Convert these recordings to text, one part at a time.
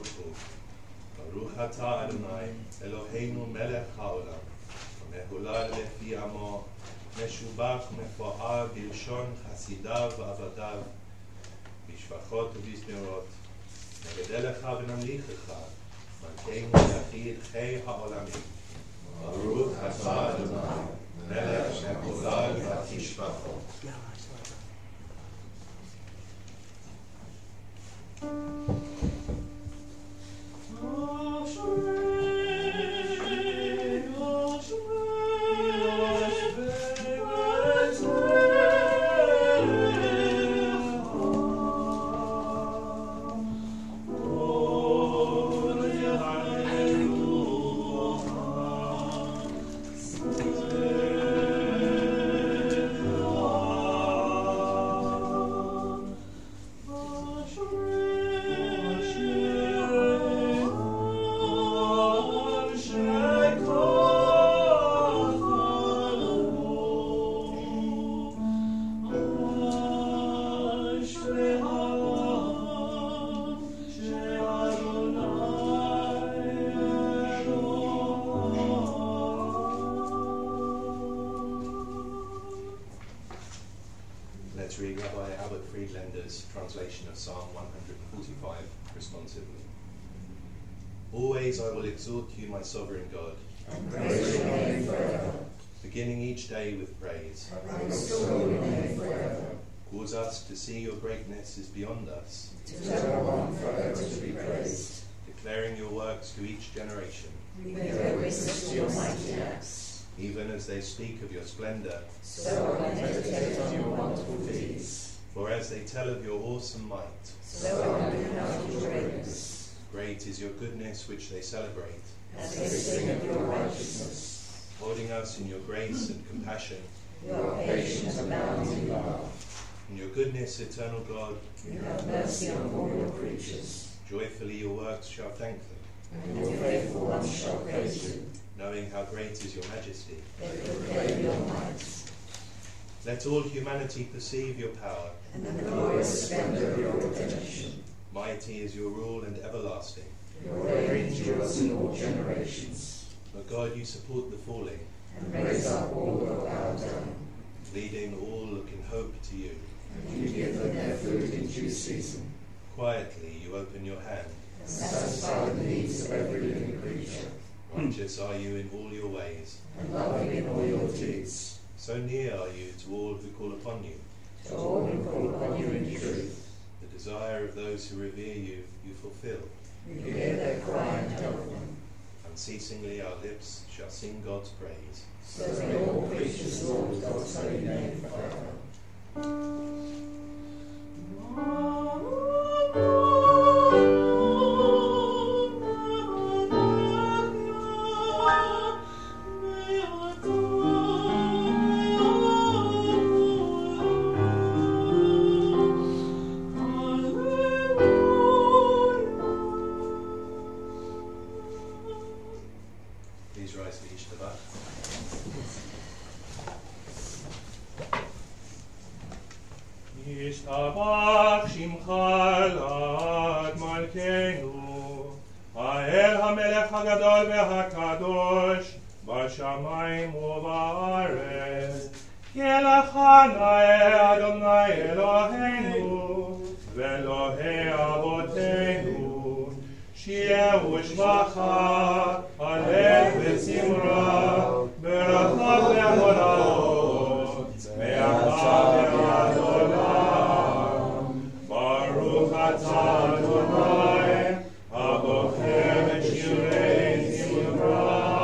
Baruch Hu. Baruch atah Adonai, Eloheinu melech haolam. Mehulal lefi amo, משובח ומפואר בלשון חסידיו ועבדיו, בשבחות ובזמירות. נגדל לך ונמליכך, מלכנו יחיד חי העולמים. ברוך אתה אדוני, מלך מחולל ותשבחו. Let's read Rabbi Albert Friedlander's translation of Psalm 145 responsively. Always I will exhort you, my sovereign God, and praise your name forever. Beginning each day with praise. I will restore your name forever. Cause us to see your greatness is beyond us. To tell one forever to be praised. Declaring your works to each generation. We bear witness to your mighty acts. Even as they speak of your splendor. So I meditate on your wonderful deeds. For as they tell of your awesome might. So I recount your greatness. Great is your goodness which they celebrate. As they sing of your righteousness. Holding us in your grace and compassion. Your patience abounds in love. In your goodness, eternal God. You have mercy on all your creatures. Joyfully your works shall thank them. And your faithful ones shall praise you. Knowing how great is your majesty. They proclaim your might. Let all humanity perceive your power. And the glorious splendor of your redemption. Mighty is your rule and everlasting. Your reign endures in all generations. O God, you support the falling. And raise up all who are bowed down. Leading all look in hope to you. And you give them their food in due season. Quietly you open your hand. And satisfy the needs of every living creature. Righteous are you in all your ways. And loving in all your deeds. So near are you to all who call upon you. To all who call upon you in truth. The desire of those who revere you, you fulfill. You hear their cry and help them. Unceasingly our lips shall sing God's praise. So may all creatures laud God's holy name forever. Please rise for Ishtabach. ישתבח שמך לעד מלכנו, האל המלך הגדול והקדוש, בשמיים ובארץ. כי לך נאה אדוני אלוהינו, ואלוהי אבותינו, שיהיה ושבחה, הלל וזמרה, ברכה והודאות, מעתה ועד עולם. ברוך אתה אדוני, הבוחר את שירי זמרה.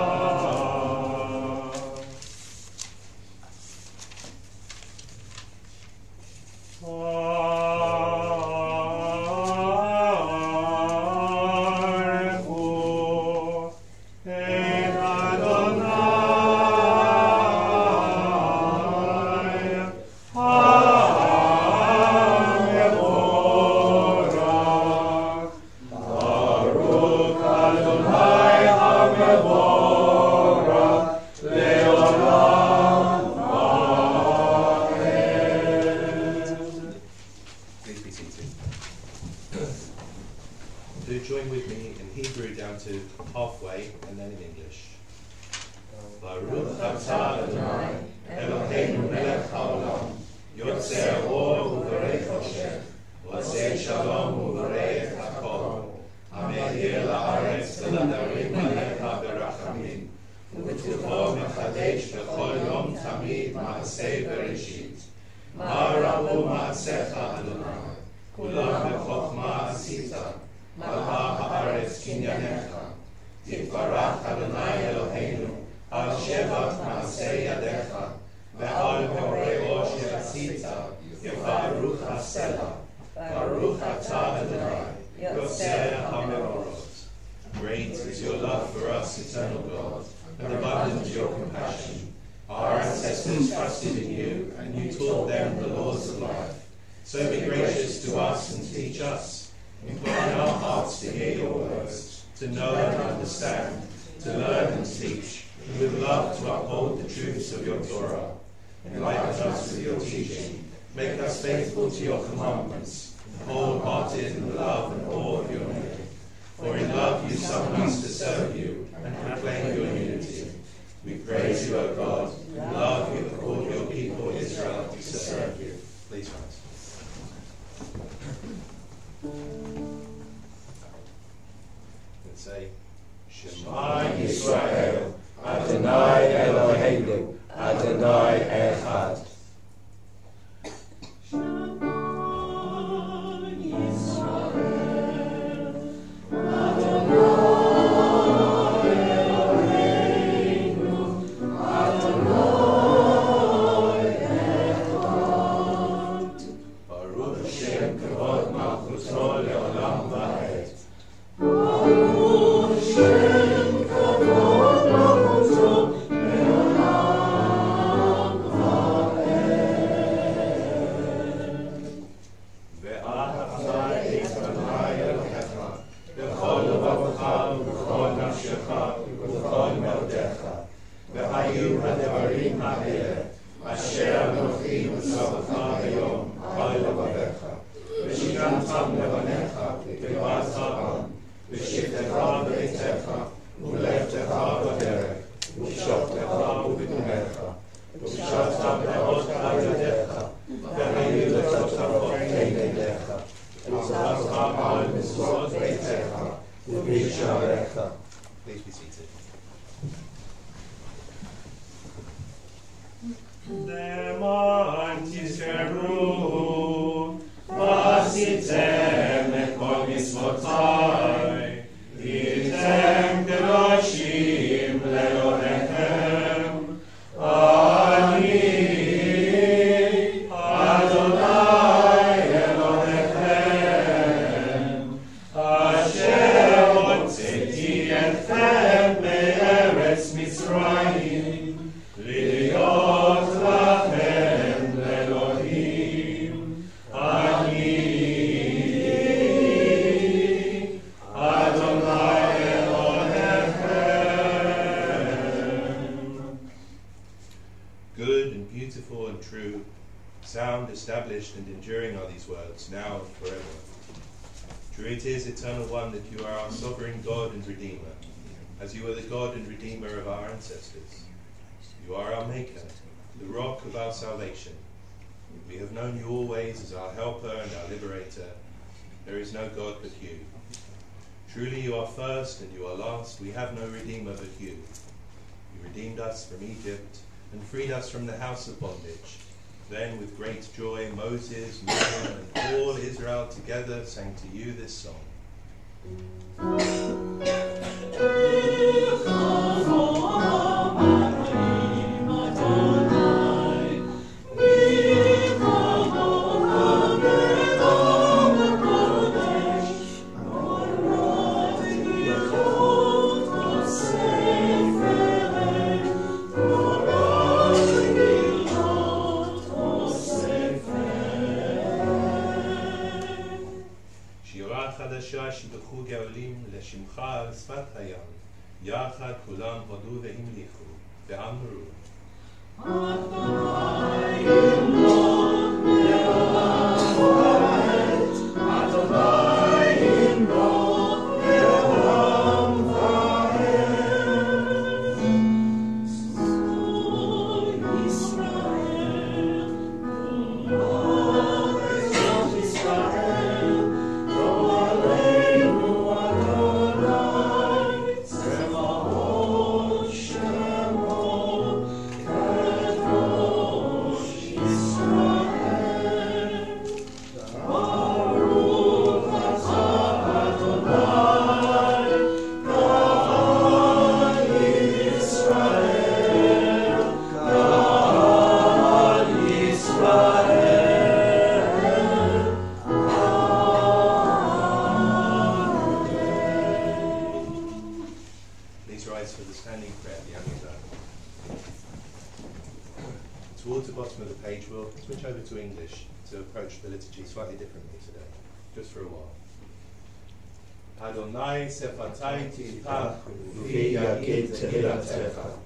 Adonai sing in Hebrew down to halfway and then in English. Baruch atah Adonai, Eloheinu melech haolam, yotzei haor uvarei choshech, oseh shalom uvarei hakol, hamehir la'aretz v'ladarim alecha berachamim, u'tucho mechadesh b'chol yom tamid ma'aseh bereshit. Ma rabu ma'asecha Adonai, kulam b'chokhma asita, malha ha'aretz kinyanecha, titvarach Adonai Eloheinu, al shevat ma'aseh yadecha, ve'al me'oreo she'asita, yevaruch ha'sela, baruch atah Adonai, yoseh ha'me'orot. Great is your love for us, eternal God, and abundant your compassion. Our ancestors trusted in you, and you taught them the laws of life. So be gracious to us and teach us. Incline our hearts to hear your words, to know and understand, to learn and teach, and with love to uphold the truths of your Torah. Enlighten us with your teaching. Make us faithful to your commandments, wholehearted in the love and awe of your name. For in love you summon us to serve you and proclaim your unity. We praise you, O God. In love you have called your people Israel to serve you. Please rise. And say, Shema Yisrael, Adonai Eloheinu, Adonai Echad. Please be seated. Good and beautiful and true, sound, established and enduring are these words, now and forever. True it is, Eternal One, that you are our sovereign God and Redeemer, as you were the God and Redeemer of our ancestors. You are our Maker, the rock of our salvation. We have known you always as our helper and our liberator. There is no God but you. Truly you are first and you are last. We have no Redeemer but you. You redeemed us from Egypt and freed us from the house of bondage. Then with great joy Moses, Miriam, and all Israel together sang to you this song. שיבחו גאולים לשמך על שפת הים, יחד כולם הודו והמליכו, ואמרו אדוני ימלוך לעולם ועד, אדוני ימלוך לעולם rise for the standing prayer, the Amidah. Towards the bottom of the page, we'll switch over to English to approach the liturgy slightly differently today, just for a while. Adonai sefatai titach ufi yagid tehillatcha.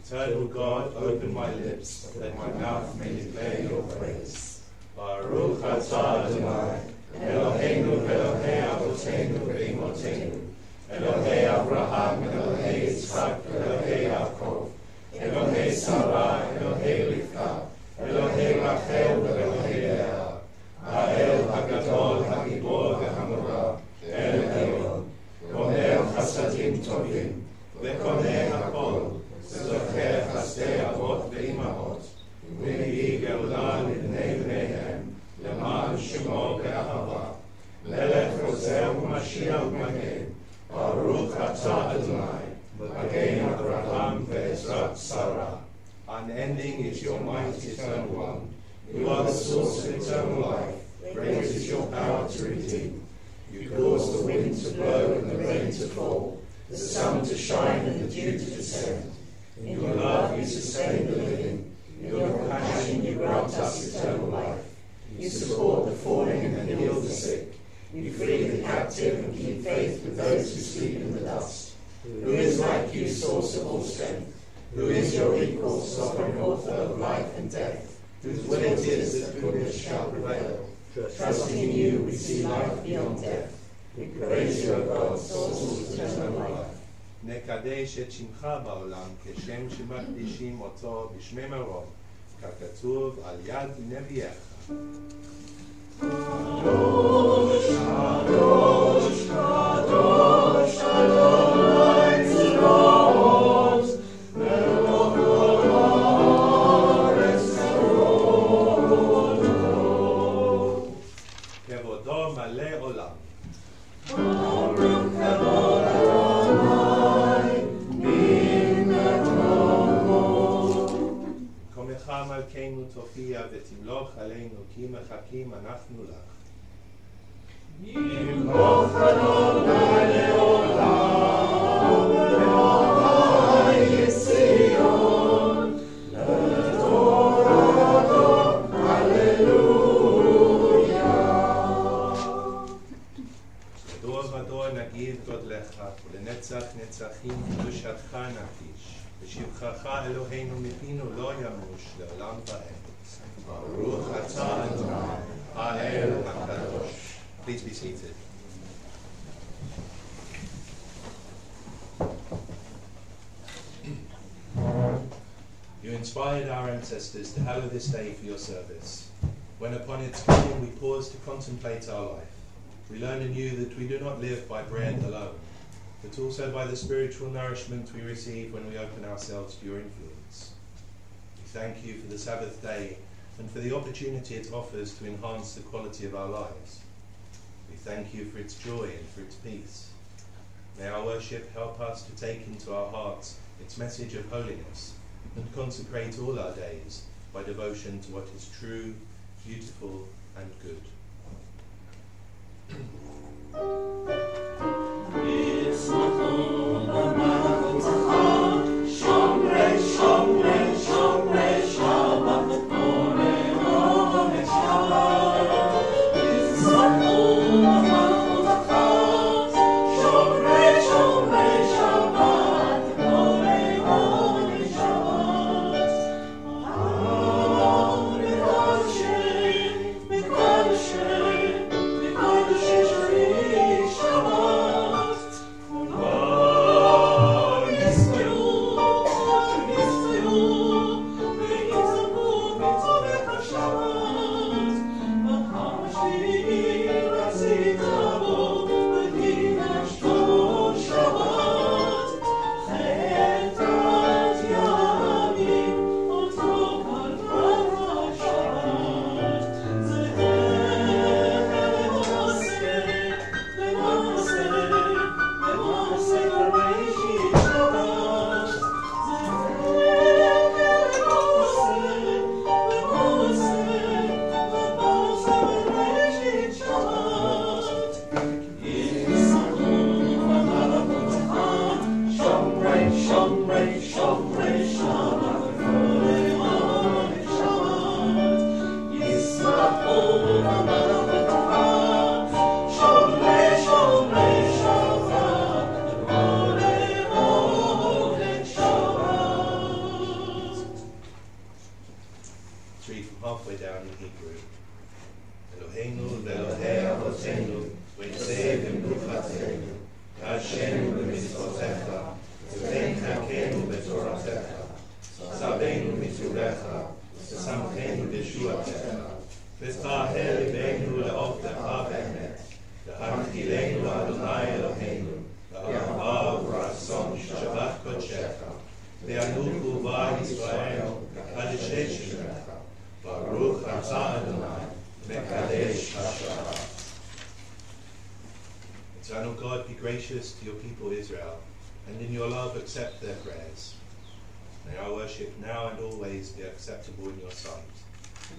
Eternal God, open my lips, that my mouth may declare your praise. Baruch atah Adonai, Eloheinu Elohei Avotenu ve'imotenu, Elohei Abraham, Elohei Yitzchak, Elohei Yaakov, Elohei Sarah, Elohei Rivka, Elohei Rachel, Elohei Leah, Ha'el Hagadol, Hagibor ve'Hamorah, El Elyon, Gomer Chasadim Tovim, Ve'koneh Hakol, Ve'zocher Chasdei Avot ve'imahot, Ve'hi Geulah Libnei Bneihem, Leman Shemo ve'Ahava, Melech Ozer u'Mashiach u'Magen, Baruch atah Adonai, Magen Abraham ve'Ezrat Sarah. Unending is your might, eternal one. You are the source of eternal life. Great is your power to redeem. You cause the wind to blow and the rain to fall, the sun to shine and the dew to descend. In your love you sustain the living. In your compassion you grant us eternal life. You support the falling and heal the sick. You free the captive and keep faith with those who sleep in the dust. Who is like you, source of all strength? Who is your equal, sovereign author of life and death, whose will it is that goodness shall prevail? Trusting in you, we see life beyond death. We praise you, O God, source of eternal life. נקדש את שמך בעולם כשם שמקדישים אותו בשמי מרום, ככתוב על יד נביאך. קדוש, קדוש, קדוש, אדוני צבאות, מלך הארץ כבודו. כבודו מלא עולם. מלכנו תופיע ותמלוך עלינו כי מחכים אנחנו לך. ימלוך אדוני לעולם ואוהבי ציון לתורתו הללויה. לדור ודור נגיד גודלך ולנצח נצחים קדושתך נקיש. ושבחך אלוהינו מפינו לא ימוש לעולם ועד. ברוך אתה אדוני, האל הקדוש. Please be seated. You inspired our ancestors to hallow this day for your service. When upon its coming we pause to contemplate our life, we learn anew that we do not live by bread alone, but also by the spiritual nourishment we receive when we open ourselves to your influence. We thank you for the Sabbath day and for the opportunity it offers to enhance the quality of our lives. We thank you for its joy and for its peace. May our worship help us to take into our hearts its message of holiness and consecrate all our days by devotion to what is true, beautiful, and good. found in Hebrew. Eloheinu ve'Elohei avotenu, v'tzei v'mnuchatenu, Hashenu b'mitzvotecha, v'v'nchakenu b'toratecha, tzavenu mitzurecha, v'samchenu b'shuatecha, v'tahel libeinu le'ovdecha b'emet, v'hankilenu Adonai Eloheinu, v'ahava v'ratzon Shabbat kodshecha, v'yanuchu v'al Yisrael, v'kadeshei shemecha, Baruch atah Adonai, Mekadesh HaShabbat. Eternal God, be gracious to your people Israel, and in your love accept their prayers. May our worship now and always be acceptable in your sight.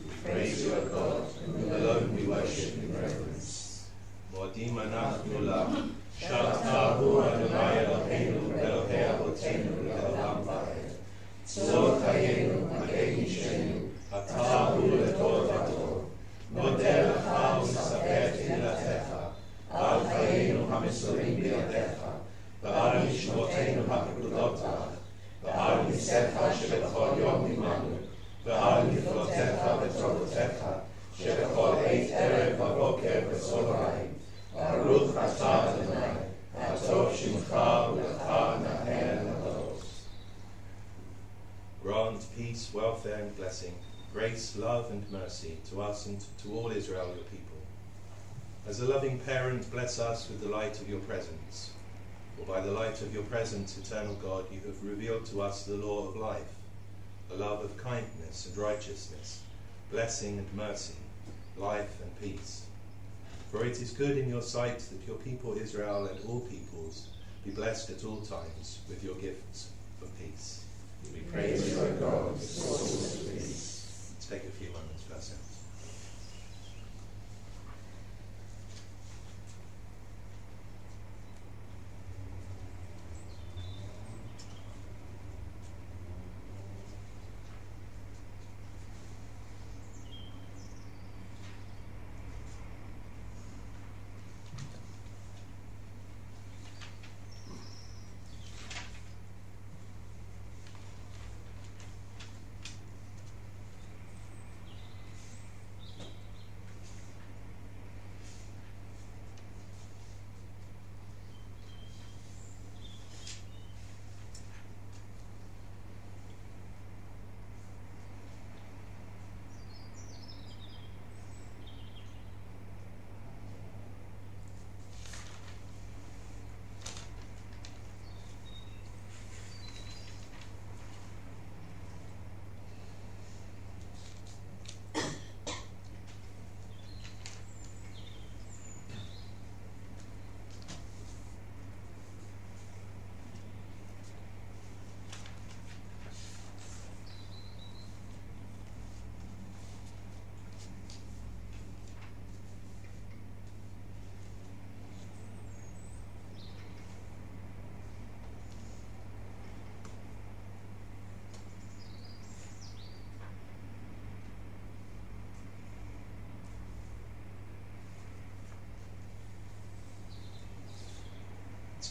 We praise you, O God, whom alone we worship in reverence. Modim anachnu lach, shaltahu Adonai Eloheinu, Elohei avotenu le'olam va'ed. Tzor chayenu, magei nishenu, atahu le'tor v'tor. Modeh lecha u'nisabeh tefillah al chayenu ha'mesurim biyadecha, v'al mishmotenu ha'pekudot lach, v'al misecha shebechol yom imanu, v'al miflotecha v'torotecha, shebechol eit erev v'boker v'tzorayim. Baruch atah Adonai, atov shimcha u'lecha nahen lados. Grant peace, welfare, and blessing, grace, love, and mercy to us and to all Israel, your people. As a loving parent, bless us with the light of your presence. For by the light of your presence, eternal God, you have revealed to us the law of life, the love of kindness and righteousness, blessing and mercy, life and peace. For it is good in your sight that your people Israel and all peoples be blessed at all times with your gifts of peace. We praise you, O God, the source of peace. Let's take a few moments for ourselves.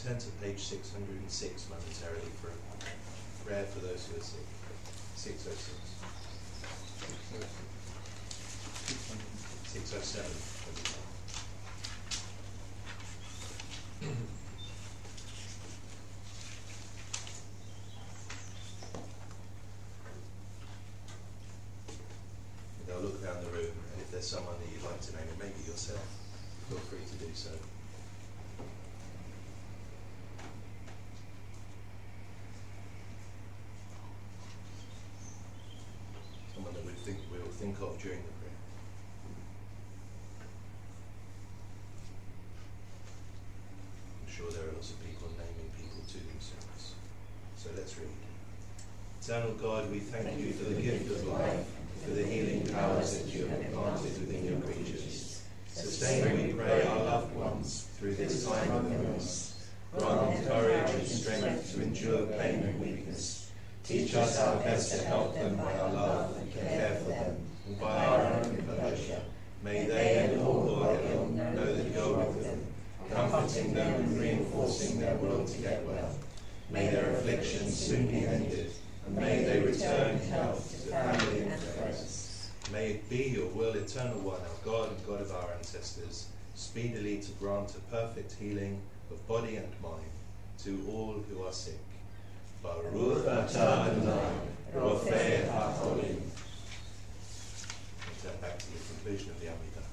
Turn to page 606 momentarily for a prayer for those who are sick. 606. 607. Now look around the room, and if there's someone that you'd like to name, it may be yourself, feel free to do so. Think of during the prayer. I'm sure there are lots of people naming people to themselves. So let's read. Eternal God, we thank you for the gift of life, for the healing powers that you have planted within your creatures. Sustain, we pray, our loved ones through this time of illness. Grant courage and strength to endure pain and weakness. Teach us how best to help them by our love and care for them, and by our own composure. May they and all who are ill know that you are with them, comforting them and reinforcing their will to get well. May their afflictions soon be ended, and may they return in health to family and friends. May it be your will, eternal one, our God and God of our ancestors, speedily to grant a perfect healing of body and mind to all who are sick. Baruch atah Adonai, Rofei HaCholim. Turn back to the conclusion of the Amidah.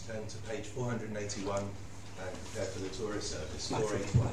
Turn to page 481 and prepare for the Torah service, 481.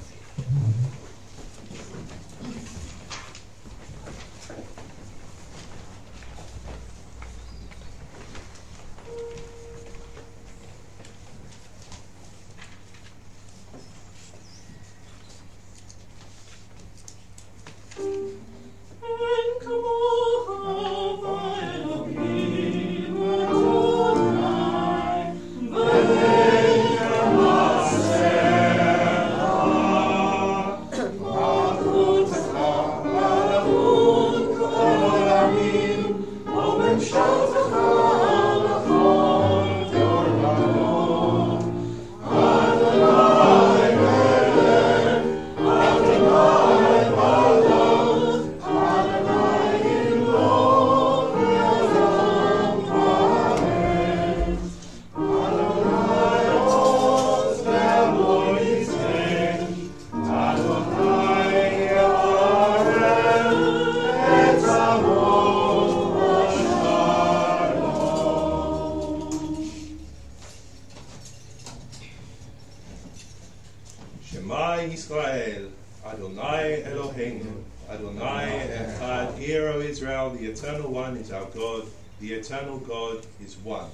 Shema Yisrael, Adonai Eloheinu, Adonai Echad. Hear, O Israel, the Eternal One is our God, the Eternal God is one.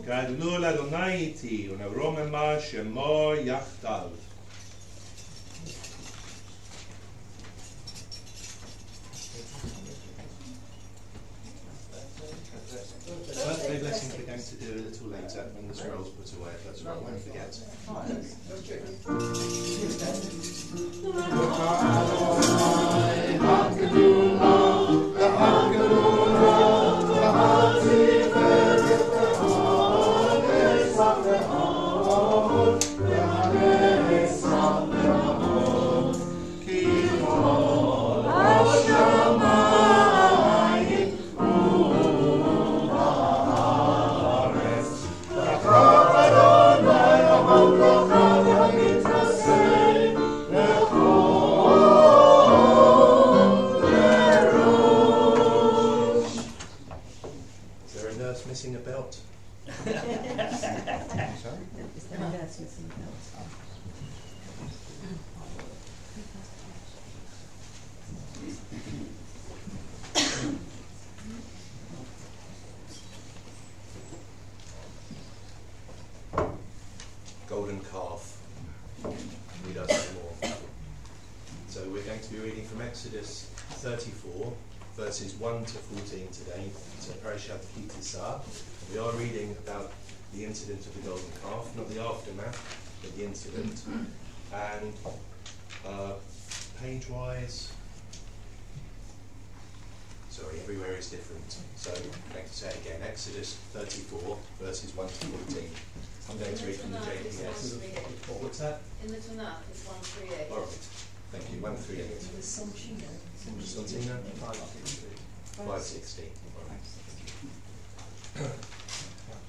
Gadlul Adonai iti, u'neromema shemo yachdav. Birthday blessings we're going to do a little later when the scroll's put away, if that's right, I won't forget. Missing a belt. Golden calf. Read us some more. So we're going to be reading from Exodus 34, verses 1 to 14 today. So Parashat Ki Tisa. We are reading about the incident of the golden calf, not the aftermath, but the incident. And page-wise, Sorry, everywhere is different. So I'm going to say it again. Exodus 34, verses 1 to 14. I'm going to read from the JPS. What's that? In the Tanakh, it's 138. All right. Thank you. 138. Santina? 560. All right.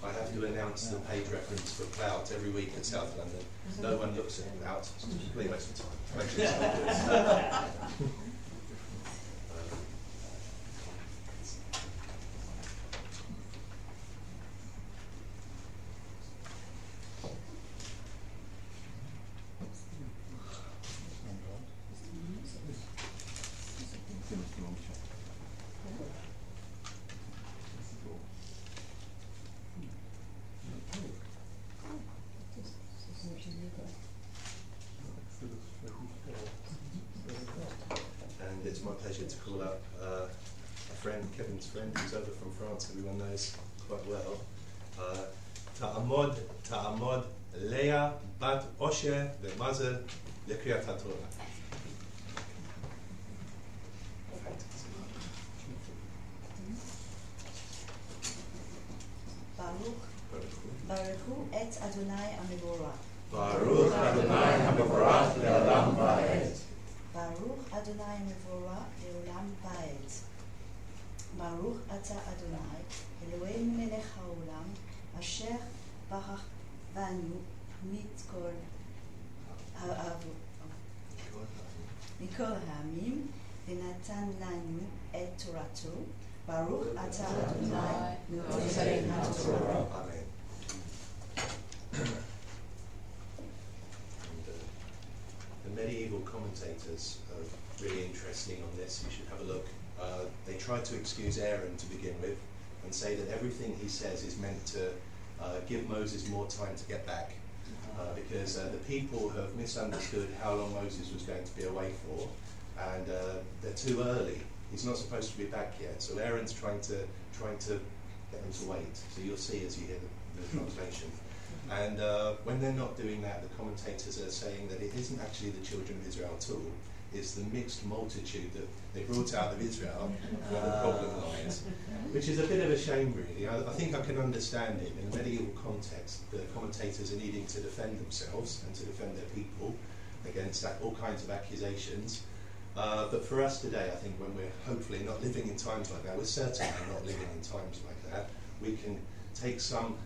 I have to announce the page reference for Clout every week at South London. No one looks at Clout. It's just a complete waste of time. Actually, it's not good. And it's my pleasure to call up a friend, Kevin's friend, who's over from France, everyone knows quite well. Ta'amod Leah Bat Osher Mazel Lekriyat HaTorah. Baruchu et Adonai Amevora. Baruch Adonai HaMevorach Le'olam Va'ed. Baruch Adonai Amevora Le'olam Va'ed. Baruch Ata Adonai Eloheinu Melech HaOlam Asher Barach Vanu Mikol Ha'amim V'natan Lanu et Torato. Baruch Ata Adonai Notei HaTorah. Amen. The medieval commentators are really interesting on this. You should have a look. They try to excuse Aaron to begin with and say that everything he says is meant to give Moses more time to get back because the people have misunderstood how long Moses was going to be away for, and they're too early. He's not supposed to be back yet. So Aaron's trying to get them to wait. So you'll see as you hear the translation. And when they're not doing that, the commentators are saying that it isn't actually the children of Israel at all. It's the mixed multitude that they brought out of Israel where the problem lies, which is a bit of a shame, really. I think I can understand it. In a medieval context, the commentators are needing to defend themselves and to defend their people against all kinds of accusations. But for us today, I think when we're hopefully not living in times like that, we're certainly not living in times like that, we can take some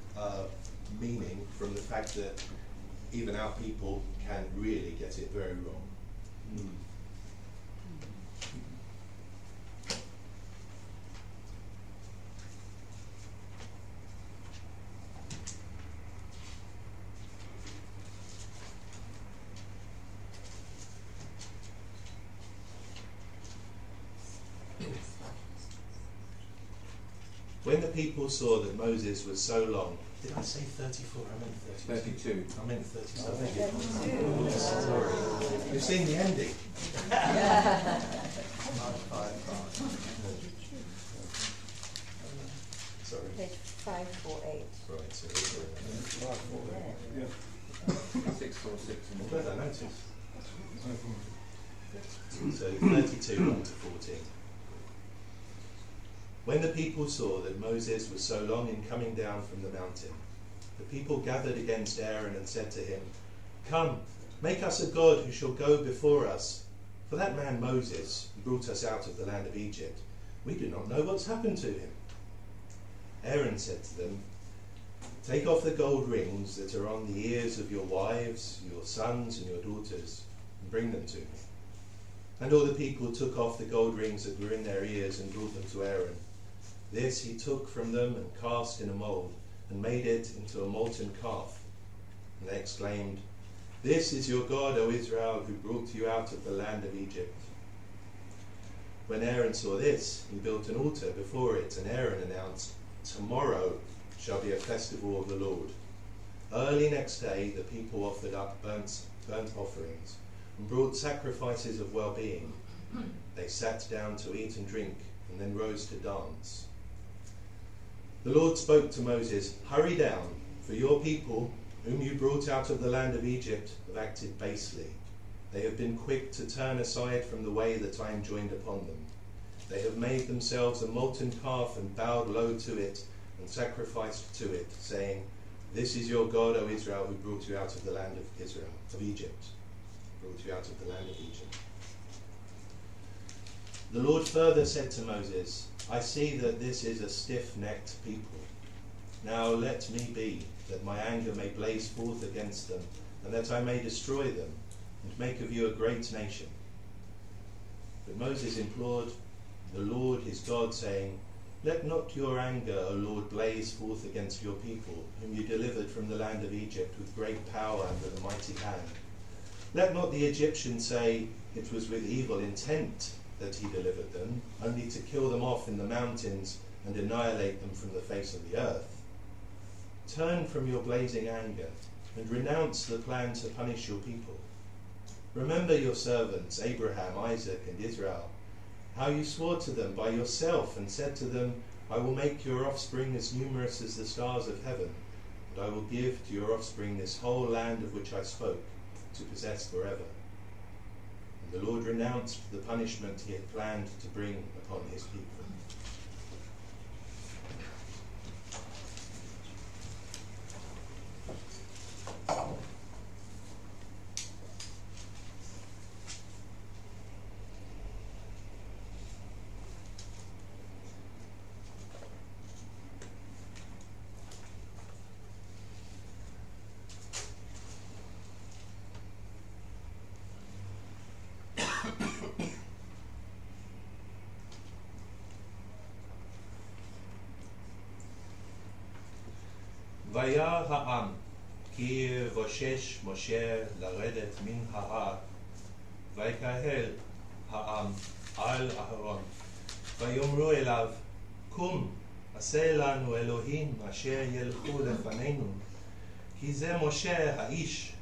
meaning from the fact that even our people can really get it very wrong. When the people saw that Moses was so long, did I say 34? I meant 32. I meant 32. Sorry. You've seen the ending. Sorry. Page 548. Right, so 646. I'm glad I noticed. So 32, 1 to 14. When the people saw that Moses was so long in coming down from the mountain, the people gathered against Aaron and said to him, "Come, make us a god who shall go before us. For that man Moses brought us out of the land of Egypt. We do not know what's happened to him." Aaron said to them, "Take off the gold rings that are on the ears of your wives, your sons and your daughters, and bring them to me." And all the people took off the gold rings that were in their ears and brought them to Aaron. This he took from them and cast in a mold, and made it into a molten calf. And they exclaimed, "This is your God, O Israel, who brought you out of the land of Egypt." When Aaron saw this, he built an altar before it, and Aaron announced, "Tomorrow shall be a festival of the Lord." Early next day the people offered up burnt offerings, and brought sacrifices of well-being. They sat down to eat and drink, and then rose to dance. The Lord spoke to Moses, "Hurry down, for your people, whom you brought out of the land of Egypt, have acted basely. They have been quick to turn aside from the way that I enjoined upon them. They have made themselves a molten calf and bowed low to it and sacrificed to it, saying, "This is your God, O Israel, who brought you out of the land of Egypt. Brought you out of the land of Egypt." The Lord further said to Moses, "I see that this is a stiff-necked people. Now let me be, that my anger may blaze forth against them, and that I may destroy them, and make of you a great nation." But Moses implored the Lord his God, saying, "Let not your anger, O Lord, blaze forth against your people, whom you delivered from the land of Egypt with great power and with a mighty hand. Let not the Egyptians say, 'It was with evil intent that he delivered them, only to kill them off in the mountains and annihilate them from the face of the earth.' Turn from your blazing anger, and renounce the plan to punish your people. Remember your servants, Abraham, Isaac, and Israel, how you swore to them by yourself and said to them, 'I will make your offspring as numerous as the stars of heaven, and I will give to your offspring this whole land of which I spoke, to possess forever.' And the Lord renounced the punishment he had planned to bring upon his people." וירא העם כי יבושש משה לרדת מן ההר, ויקהל העם על אהרון, ויאמרו אליו, "קום, עשה לנו אלוהים אשר ילכו לפנינו, כי זה משה האיש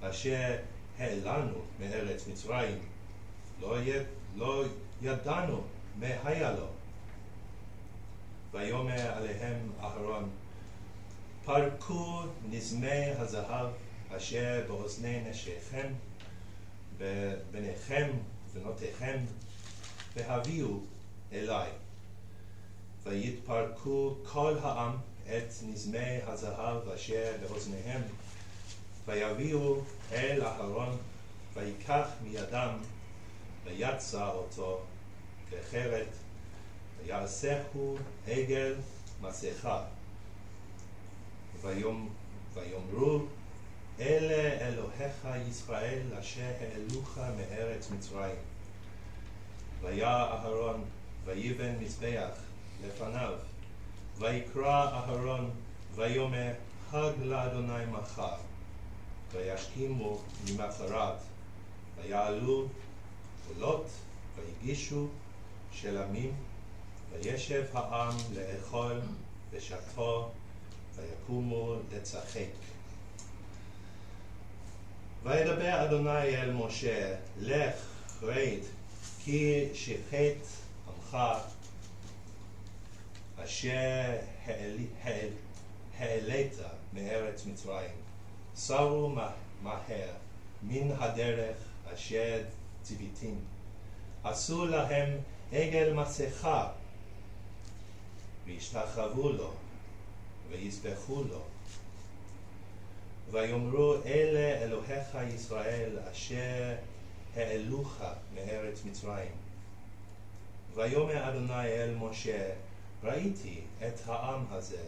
אשר העלנו מארץ מצרים, לא ידענו מה היה לו." ויאמר עליהם אהרון, "פרקו נזמי הזהב אשר באוזני נשיכם, בניכם ובנותיכם, והביאו אלי." ויתפרקו כל העם את נזמי הזהב אשר באוזניהם, ויביאו אל אהרון, ויקח מידם, ויצע אותו בחרת, ויעשהו עגל מסכה. ויאמרו, "אלה אלוהיך ישראל אשר העלוך מארץ מצרים." וירא אהרון, ויבן מזבח לפניו, ויקרא אהרון, ויאמר, "חג לאדוני מחר." וישכימו ממחרת, ויעלו עולות, ויגישו שלמים, וישב העם לאכול ושתו, ויקומו לצחק. וידבר אדוני אל משה, "לך רד, כי שחט עמך אשר העלית מארץ מצרים. סרו מהר מן הדרך אשר ציוויתים. עשו להם עגל מסכה, וישתחוו לו, ויזבחו לו. ויאמרו, אלה אלוהיך ישראל אשר העלוך מארץ מצרים. ויאמר אדוני אל משה, ראיתי את העם הזה,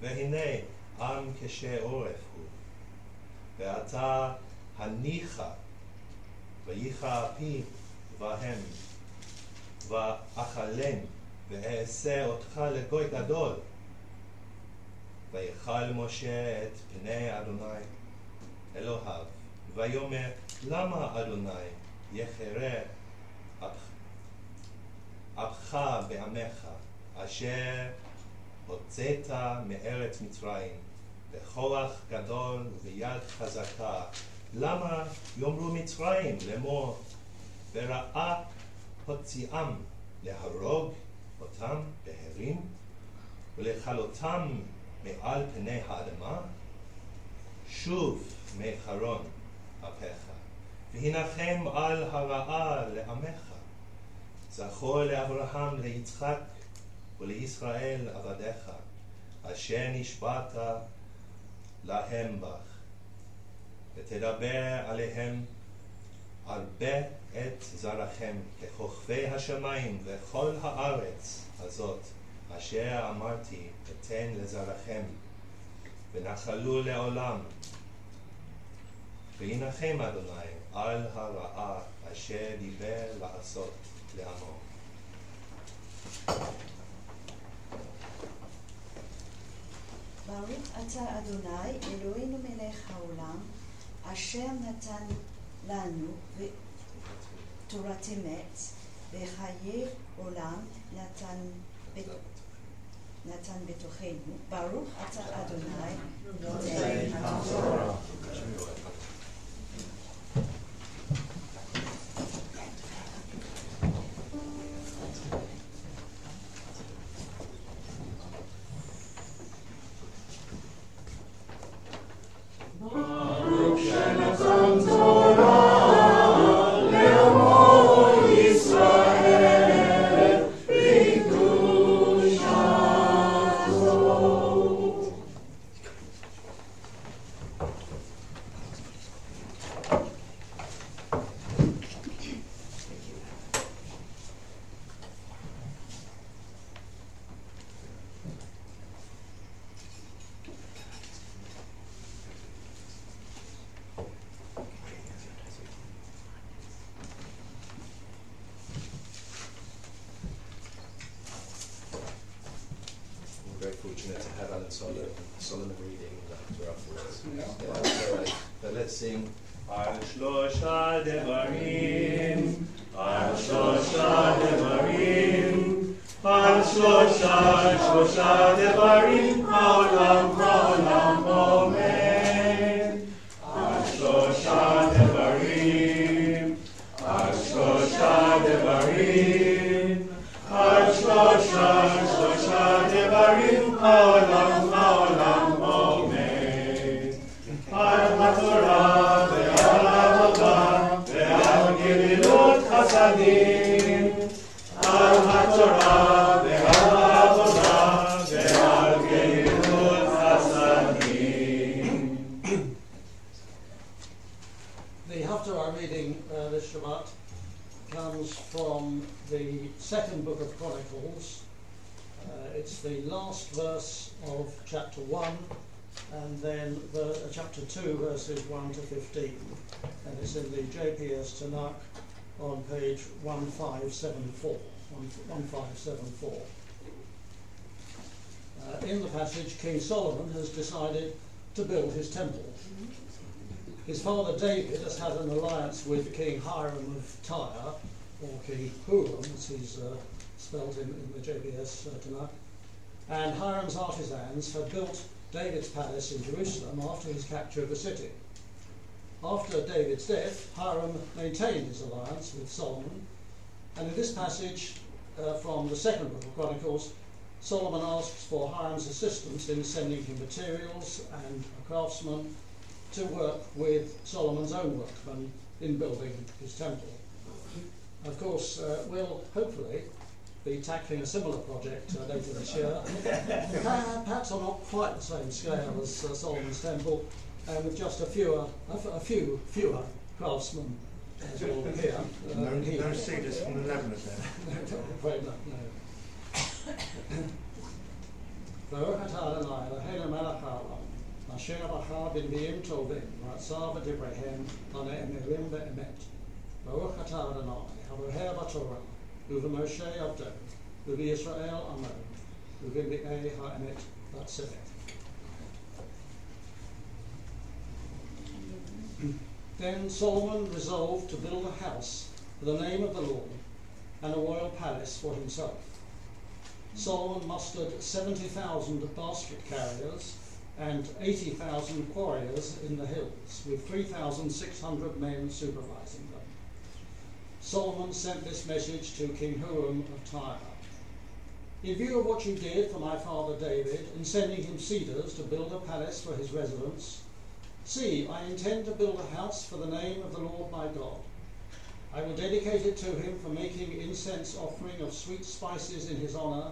והנה עם קשה עורף הוא. ואתה הניחה, ויחא אפי בהם, ואכלם, ואעשה אותך לגוי גדול. ויחל משה את פני אדוני אלוהיו, ויאמר, למה אדוני יחרה אפך בעמך, אשר הוצאת מארץ מצרים, בכוח גדול וביד חזקה? למה יאמרו מצרים לאמור, וראה הוציאם להרוג אותם בהרים, ולכלותם מעל פני האדמה? שוב מחרון אפיך, והנחם על הרעה לעמך. זכור לאברהם, ליצחק ולישראל עבדיך, אשר נשבעת להם בך, ותדבר עליהם הרבה את זרעכם ככוכבי השמיים וכל הארץ הזאת, אשר אמרתי אתן לזרעכם, ונחלו לעולם. וינחם אדוני על הרעה אשר דיבר לעשות לעמו. ברוך אתה אדוני אלוהינו מלך העולם, אשר נתן לנו תורת אמת וחיי עולם נתן בתוכנו. ברוך אתה אדוני נותן התורה. Very fortunate to have Alan Solomon reading after afterwards. Yeah, all right. But let's sing. Al Shlosha Devarim, Al Shlosha Devarim, Al Shlosha Devarim, Haolam Haolam Omen. Al Shlosha Devarim, Al Shlosha Devarim, Al Shlosha Devarim, Haolam Haolam Omen. Al HaTorah ve'al Avodah ve'al Gemilut Chasadim. Al HaTorah ve'al Avodah ve'al Gemilut Chasadim. The Haftarah reading this Shabbat comes from the second book of Chronicles. It's the last verse of chapter 1 and then chapter 2 verses 1 to 15, and it's in the JPS Tanakh on page 1574. In the passage, King Solomon has decided to build his temple. His father David has had an alliance with King Hiram of Tyre, or King Huram as he's spelled in the JPS Tanakh, and Hiram's artisans had built David's palace in Jerusalem after his capture of the city. After David's death, Hiram maintained his alliance with Solomon, and in this passage from the second book of Chronicles, Solomon asks for Hiram's assistance in sending him materials and a craftsman to work with Solomon's own workmen in building his temple. Of course, we'll hopefully be tackling a similar project later this year, perhaps on not quite the same scale as Solomon's temple, and with just a few fewer craftsmen, as we'll hear. No cedars from the Lebanon then? No, afraid not, no. Baruch atah Adonai Eloheinu melech haolam, asher bachar b'nbiim tovim, v'atzar v'divreihem ha'ne'emirim be'emet. Baruch atah Adonai, haroher b'torah, u'v'moshe avdo, u'v'Yisrael amo, u'v'nbi'ei ha'emet v'atzedek. Then Solomon resolved to build a house for the name of the Lord and a royal palace for himself. Solomon mustered 70,000 basket carriers and 80,000 warriors in the hills, with 3,600 men supervising them. Solomon sent this message to King Huram of Tyre. In view of what you did for my father David in sending him cedars to build a palace for his residence, see, I intend to build a house for the name of the Lord my God. I will dedicate it to him for making incense offering of sweet spices in his honour,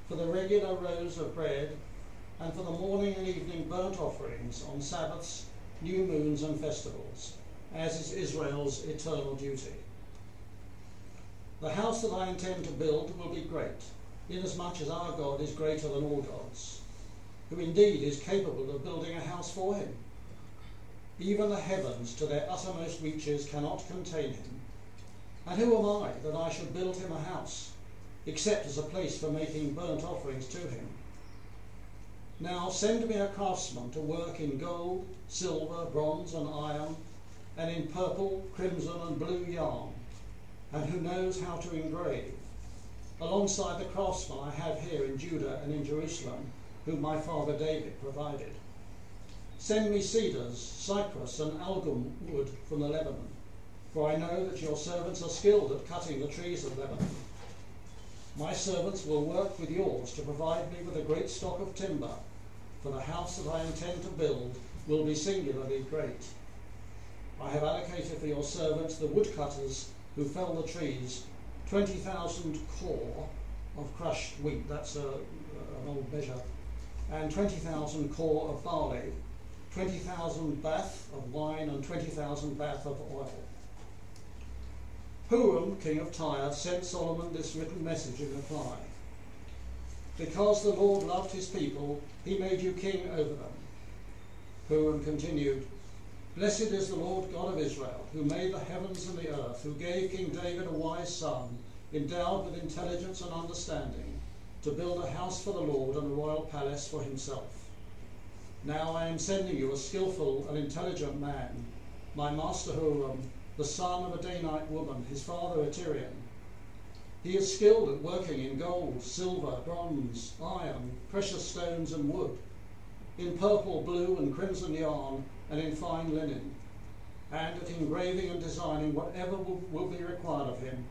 for the regular rows of bread, and for the morning and evening burnt offerings on Sabbaths, new moons and festivals, as is Israel's eternal duty. The house that I intend to build will be great, inasmuch as our God is greater than all gods, who indeed is capable of building a house for him. Even the heavens to their uttermost reaches cannot contain him. And who am I that I should build him a house, except as a place for making burnt offerings to him? Now send me a craftsman to work in gold, silver, bronze and iron, and in purple, crimson and blue yarn, and who knows how to engrave, alongside the craftsmen I have here in Judah and in Jerusalem, whom my father David provided. Send me cedars, cypress and algum wood from the Lebanon, for I know that your servants are skilled at cutting the trees of Lebanon. My servants will work with yours to provide me with a great stock of timber, for the house that I intend to build will be singularly great. I have allocated for your servants the woodcutters who fell the trees, 20,000 core of crushed wheat, that's an old measure, and 20,000 core of barley, 20,000 bath of wine and 20,000 bath of oil. Huram, king of Tyre, sent Solomon this written message in reply. Because the Lord loved his people, he made you king over them. Huram continued, Blessed is the Lord God of Israel, who made the heavens and the earth, who gave King David a wise son, endowed with intelligence and understanding, to build a house for the Lord and a royal palace for himself. Now I am sending you a skillful and intelligent man, my master Huram, the son of a Danite woman, his father a Tyrian. He is skilled at working in gold, silver, bronze, iron, precious stones and wood, in purple, blue and crimson yarn, and in fine linen, and at engraving and designing whatever will be required of him,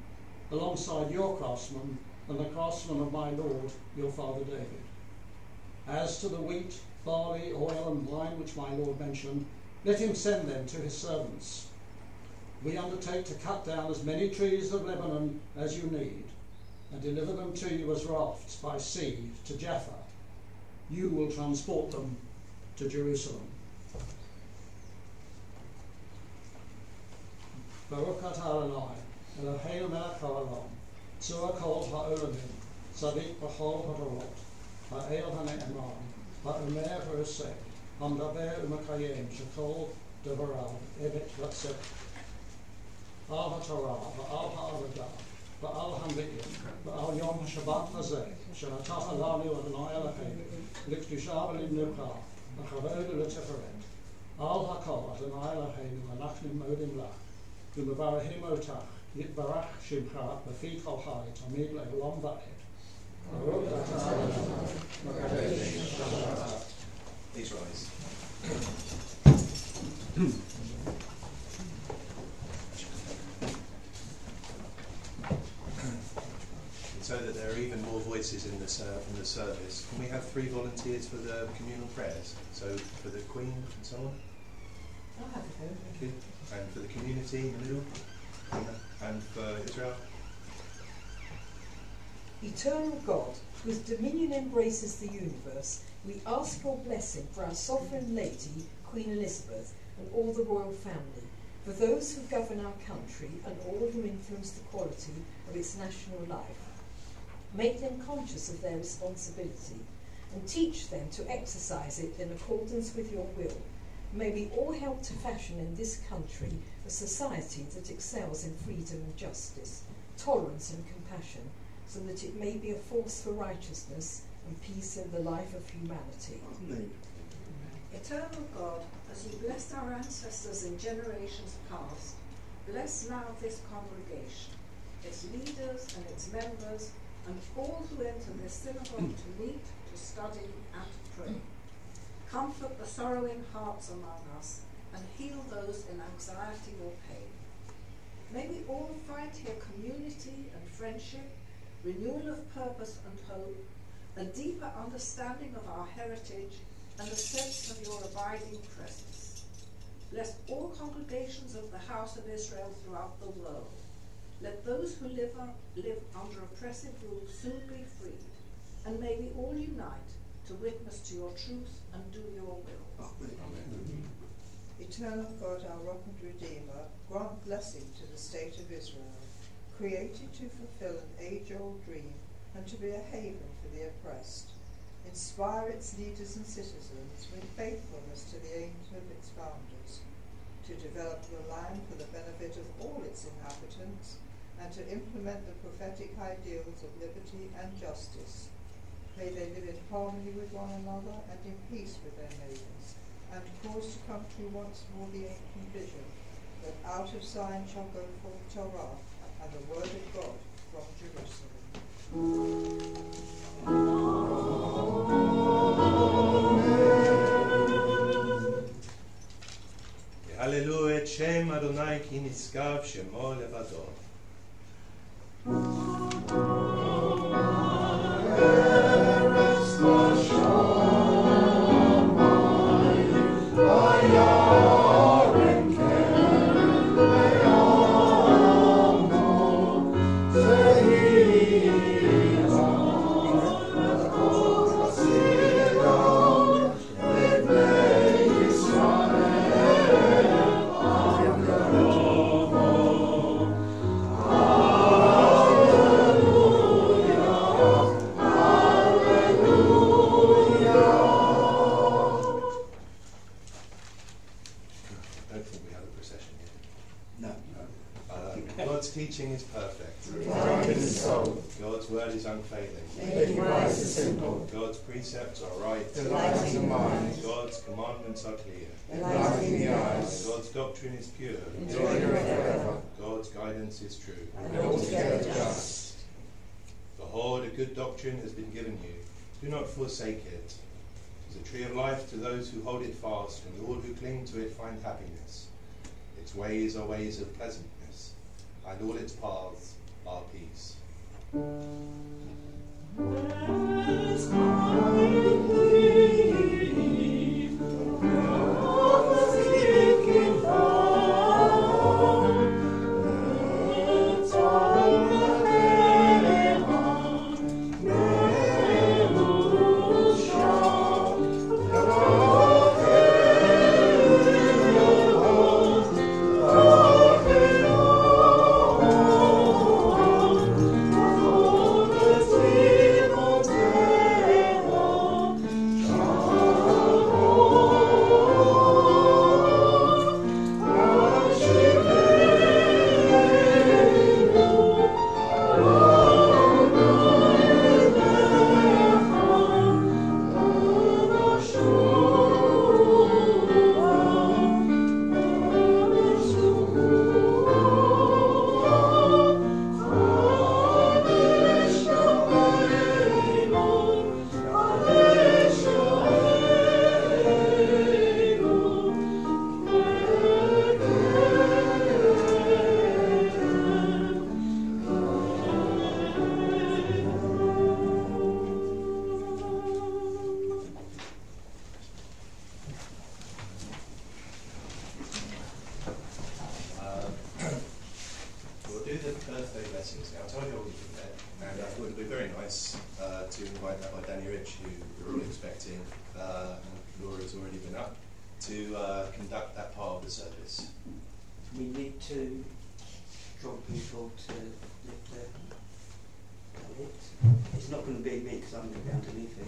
alongside your craftsmen and the craftsmen of my lord, your father David. As to the wheat, barley, oil and wine which my lord mentioned, let him send them to his servants. We undertake to cut down as many trees of Lebanon as you need, and deliver them to you as rafts by sea to Jaffa. You will transport them to Jerusalem. Baruch atah Adonai, Eloheinu melech haolam, tzur kol ha'olamim, tzadik b'chol ha'torot, ha'el ha'ne'eman, ha'omer v'oseh, ha'mdaber u'makayem, shekol devarav, emet v'tzedek. Al ha'torah, v'al ha'avodah, v'al ha'mi'im, v'al yom ha'shabbat hazeh, shenatach alanu Adonai Eloheinu, l'kedusha v'limnucha, l'chavod u'leteferet. Al ha'kol Adonai Eloheinu, anachnu modim lach, u'mevarachim otach, yitbarach shimcha, b'fi kol hai, tamid le'olam va'ed. Baruch atah Adonai. Please rise. So that there are even more voices in the service. Can we have 3 volunteers for the communal prayers? So for the Queen and so on? I'll have a go. Thank you. And for the community in the middle? And for Israel? Eternal God, whose dominion embraces the universe, we ask your blessing for our sovereign lady, Queen Elizabeth, and all the royal family, for those who govern our country and all who influence the quality of its national life. Make them conscious of their responsibility and teach them to exercise it in accordance with your will. May we all help to fashion in this country a society that excels in freedom and justice, tolerance and compassion, so that it may be a force for righteousness and peace in the life of humanity. Amen. Eternal God, as you blessed our ancestors in generations past, bless now this congregation, its leaders and its members, and all who enter this synagogue to meet, to study, and to pray. Comfort the sorrowing hearts among us, and heal those in anxiety or pain. May we all find here community and friendship, renewal of purpose and hope, a deeper understanding of our heritage, and a sense of your abiding presence. Bless all congregations of the house of Israel throughout the world. Let those who live under oppressive rule soon be freed, and may we all unite to witness to your truth and do your will. Amen. Eternal God, our rock and redeemer, grant blessing to the state of Israel, created to fulfill an age-old dream and to be a haven for the oppressed. Inspire its leaders and citizens with faithfulness to the aims of its founders, to develop the land for the benefit of all its inhabitants, and to implement the prophetic ideals of liberty and justice. May they live in harmony with one another and in peace with their neighbours, and cause to come true once more the ancient vision, that out of Zion shall go forth Torah, and the word of God from Jerusalem. Hallelu et Shem Adonai ki niskav shemo levado. God's teaching is perfect. God's word is unfailing. God's precepts are right. God's commandments are clear. God's doctrine is pure. God's guidance is true. Behold, a good doctrine has been given you. Do not forsake it. It is a tree of life to those who hold it fast, and all who cling to it find happiness. Its ways are ways of pleasantness, and all its paths are peace. Conduct that part of the service. We need to draw people to lift their lips. It's not going to be me because I'm going to be underneath it.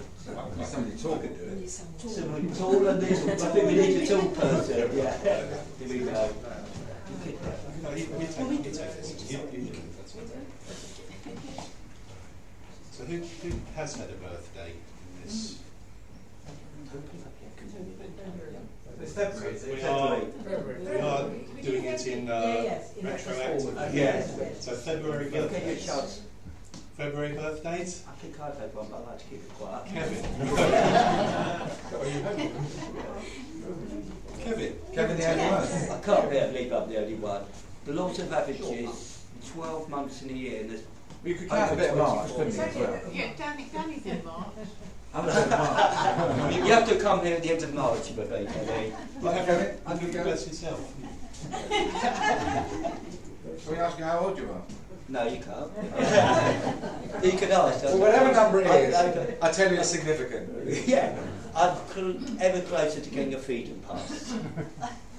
Somebody tall can do it. Someone tall and this. I think we need a tall person. Yeah. Here we go. No, you take this. You do it. So who has had a birthday in this? It's February. We are doing it in retroactive. Yes. So February birthdays. February birthdays? I think I've had one, but I like to keep it quiet. Kevin the only one. I can't believe I'm the only one. The lot of averages, 12 months in a year, and there's... You could count a bit of March, couldn't you, as well? Yeah, Danny's in March. You have to come here at the end of March, but basically. Have you bless yourself? Shall we ask you how old you are? No, you can't. You can ask. Well, whatever number it is, I tell you it's significant. Yeah, I'm ever closer to getting a freedom pass.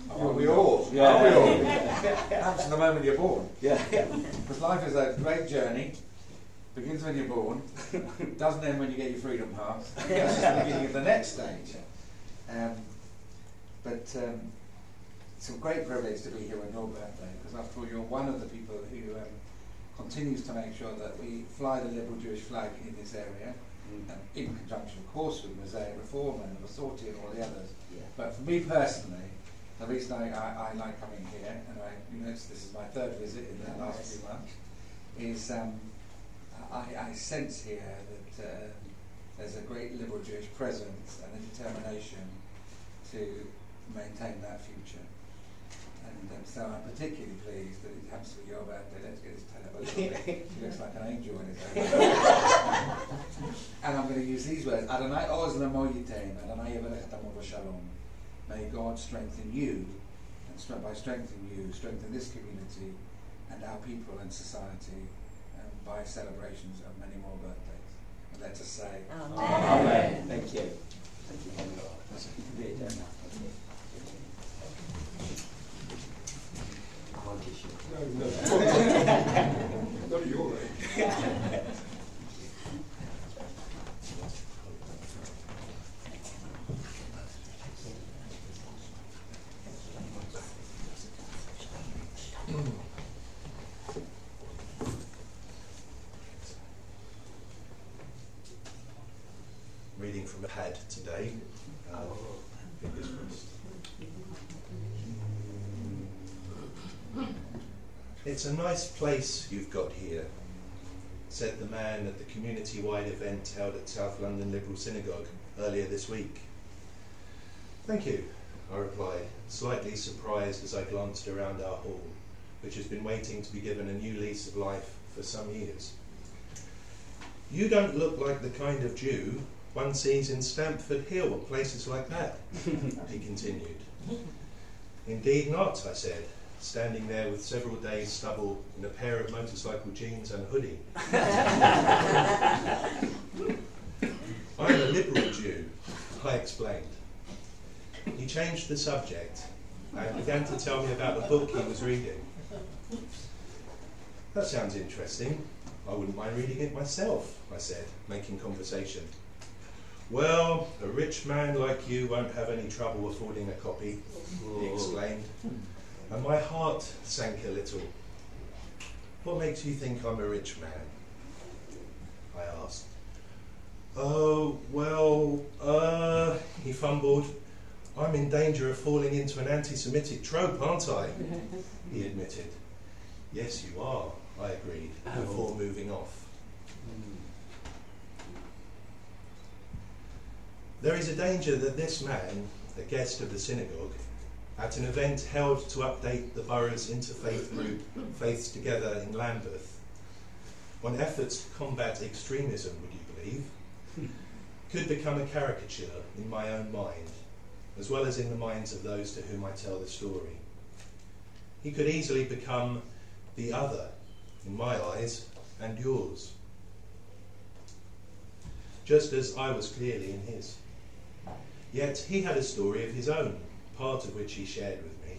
Well, we all. Yeah. Aren't we all? Happens from the moment you're born. Yeah. Because life is a great journey. Begins when you're born, doesn't end when you get your freedom pass. It's just the beginning of the next stage. It's a great privilege to be here on your birthday, because after all, you're one of the people who continues to make sure that we fly the liberal Jewish flag in this area, in conjunction, of course, with Mosaic Reform and the Sortie and all the others. Yeah. But for me personally, the reason I like coming here, and you notice this is my third visit in the last few months, is I sense here that there's a great liberal Jewish presence and a determination to maintain that future. And so I'm particularly pleased that it happens to be your birthday. Let's get this tell up a little bit. She looks like an angel in his own. And I'm going to use these words. Adonai oz l'moyitem, Adonai yevelechatamu v'shalom. May God strengthen you, and by strengthening you, strengthen this community and our people and society by celebrations of many more birthdays. And let us say, Amen. Amen. Thank you. Thank you. Not at your age. Reading from a pad today. Fingers crossed. It's a nice place you've got here, said the man at the community-wide event held at South London Liberal Synagogue earlier this week. Thank you, I replied, slightly surprised as I glanced around our hall, which has been waiting to be given a new lease of life for some years. You don't look like the kind of Jew one sees in Stamford Hill and places like that, he continued. Indeed not, I said, standing there with several days' stubble in a pair of motorcycle jeans and a hoodie. I'm a liberal Jew, I explained. He changed the subject and began to tell me about the book he was reading. That sounds interesting. I wouldn't mind reading it myself, I said, making conversation. Well, a rich man like you won't have any trouble affording a copy, he exclaimed. And my heart sank a little. What makes you think I'm a rich man? I asked. Oh, well, he fumbled. I'm in danger of falling into an anti-Semitic trope, aren't I? He admitted. Yes, you are, I agreed, before moving off. There is a danger that this man, a guest of the synagogue, at an event held to update the borough's interfaith group Faiths Together in Lambeth, on efforts to combat extremism, would you believe, could become a caricature in my own mind, as well as in the minds of those to whom I tell the story. He could easily become the other, in my eyes, and yours, just as I was clearly in his. Yet he had a story of his own, part of which he shared with me,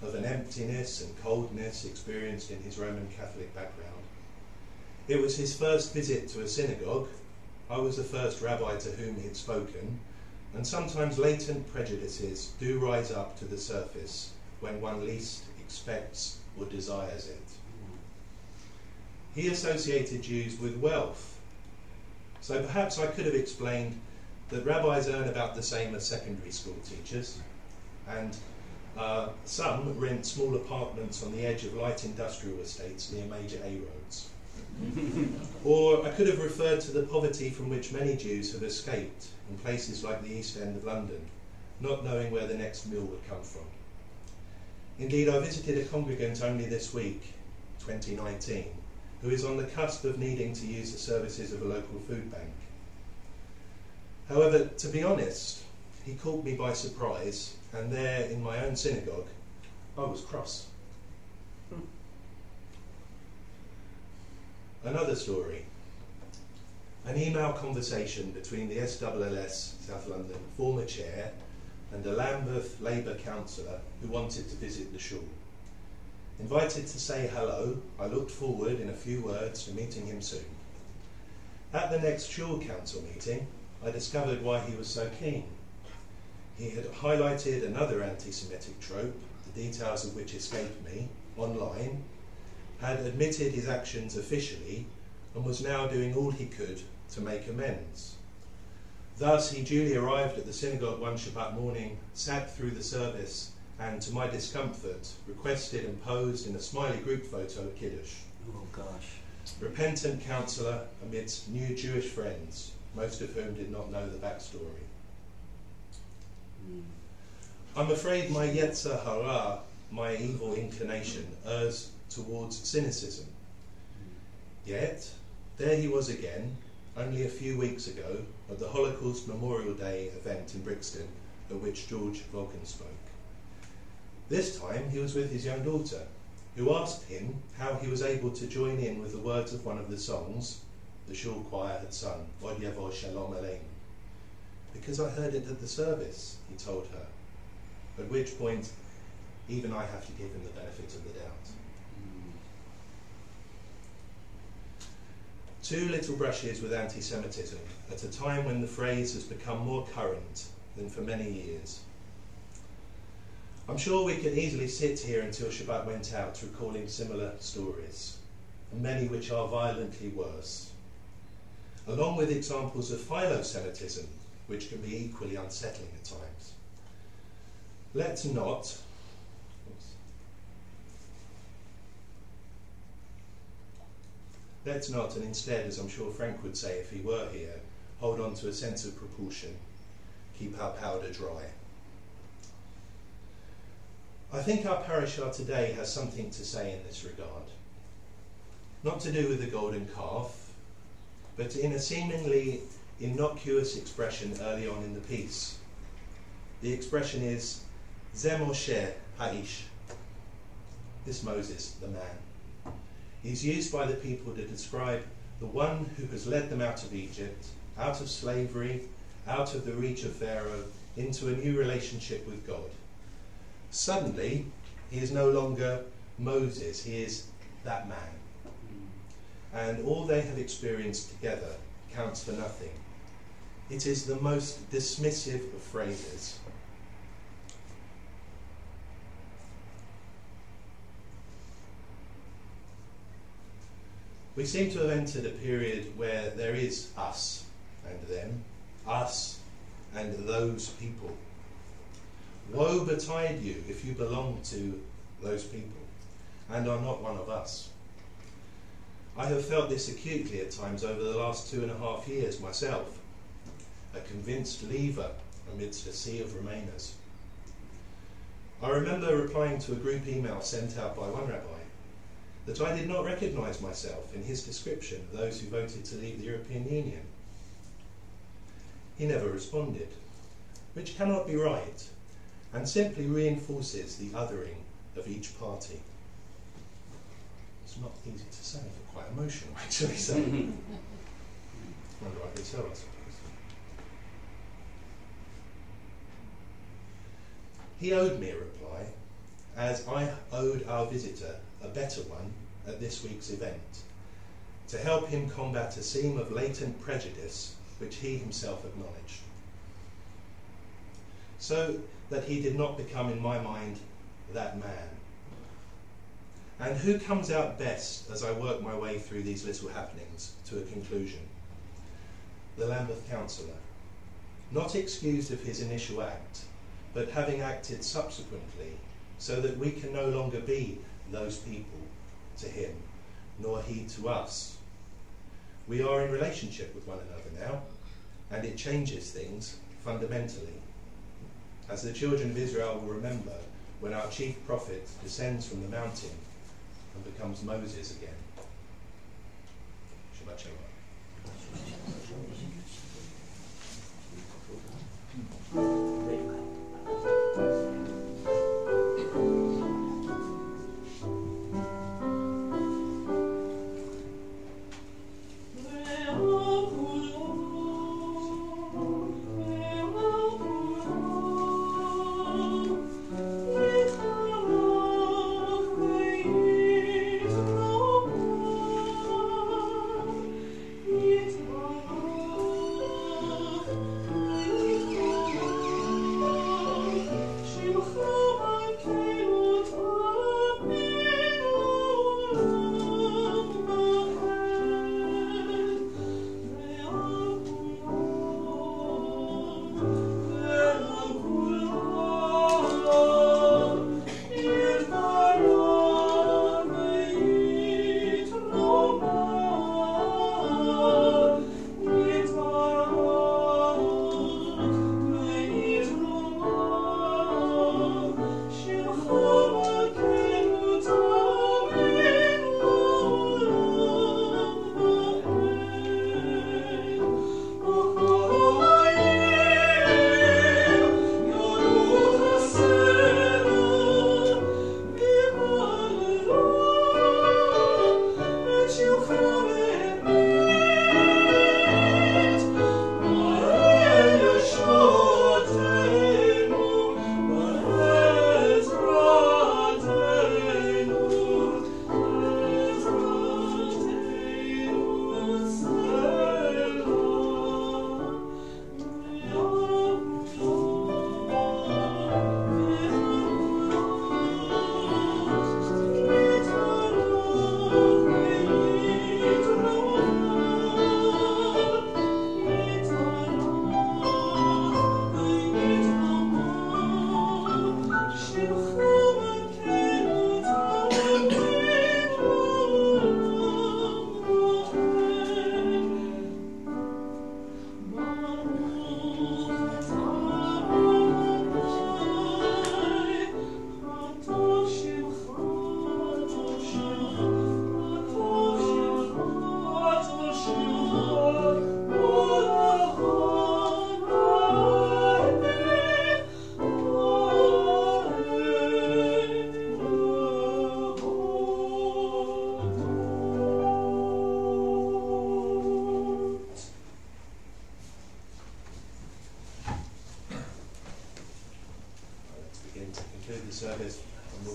of an emptiness and coldness experienced in his Roman Catholic background. It was his first visit to a synagogue. I was the first rabbi to whom he'd spoken, and sometimes latent prejudices do rise up to the surface when one least expects or desires it. He associated Jews with wealth, so perhaps I could have explained that rabbis earn about the same as secondary school teachers, and some rent small apartments on the edge of light industrial estates near major A-roads. Or I could have referred to the poverty from which many Jews have escaped in places like the East End of London, not knowing where the next meal would come from. Indeed, I visited a congregant only this week, 2019, who is on the cusp of needing to use the services of a local food bank. However, to be honest, he caught me by surprise, and there in my own synagogue, I was cross. Another story. An email conversation between the SWLS South London former chair and a Lambeth Labour councillor who wanted to visit the shul. Invited to say hello, I looked forward in a few words to meeting him soon. At the next shul council meeting, I discovered why he was so keen. He had highlighted another anti-Semitic trope, the details of which escaped me, online, had admitted his actions officially, and was now doing all he could to make amends. Thus, he duly arrived at the synagogue one Shabbat morning, sat through the service, and to my discomfort, requested and posed in a smiley group photo at Kiddush. Oh gosh. Repentant counsellor amidst new Jewish friends, most of whom did not know the backstory. I'm afraid my Yetzer Hara, my evil inclination, errs towards cynicism. Yet, there he was again, only a few weeks ago, at the Holocaust Memorial Day event in Brixton, at which George Vulcan spoke. This time he was with his young daughter, who asked him how he was able to join in with the words of one of the songs the shul choir had sung, Od Yavo Shalom Aleinu. Because I heard it at the service, he told her, at which point even I have to give him the benefit of the doubt. Two little brushes with anti-Semitism at a time when the phrase has become more current than for many years. I'm sure we could easily sit here until Shabbat went out recalling similar stories, and many which are violently worse, along with examples of philo-Semitism, which can be equally unsettling at times. Let's not and instead, as I'm sure Frank would say if he were here, hold on to a sense of proportion, keep our powder dry. I think our parashah today has something to say in this regard. Not to do with the golden calf, but in a seemingly innocuous expression early on in the piece. The expression is, Ze Moshe Ha'ish. This Moses, the man. He's used by the people to describe the one who has led them out of Egypt, out of slavery, out of the reach of Pharaoh, into a new relationship with God. Suddenly, he is no longer Moses, he is that man. And all they have experienced together counts for nothing. It is the most dismissive of phrases. We seem to have entered a period where there is us and them, us and those people. Woe betide you if you belong to those people and are not one of us. I have felt this acutely at times over the last 2.5 years myself, a convinced leaver amidst a sea of remainers. I remember replying to a group email sent out by one rabbi that I did not recognise myself in his description of those who voted to leave the European Union. He never responded, which cannot be right, and simply reinforces the othering of each party. It's not easy to say, but quite emotional actually, so. And rightly so, I suppose. He owed me a reply, as I owed our visitor a better one at this week's event, to help him combat a seam of latent prejudice which he himself acknowledged, so that he did not become, in my mind, that man. And who comes out best as I work my way through these little happenings to a conclusion? The Lambeth councillor, not excused of his initial act, but having acted subsequently, so that we can no longer be those people to him, nor he to us. We are in relationship with one another now, and it changes things fundamentally. As the children of Israel will remember when our chief prophet descends from the mountain and becomes Moses again. Shabbat Shalom.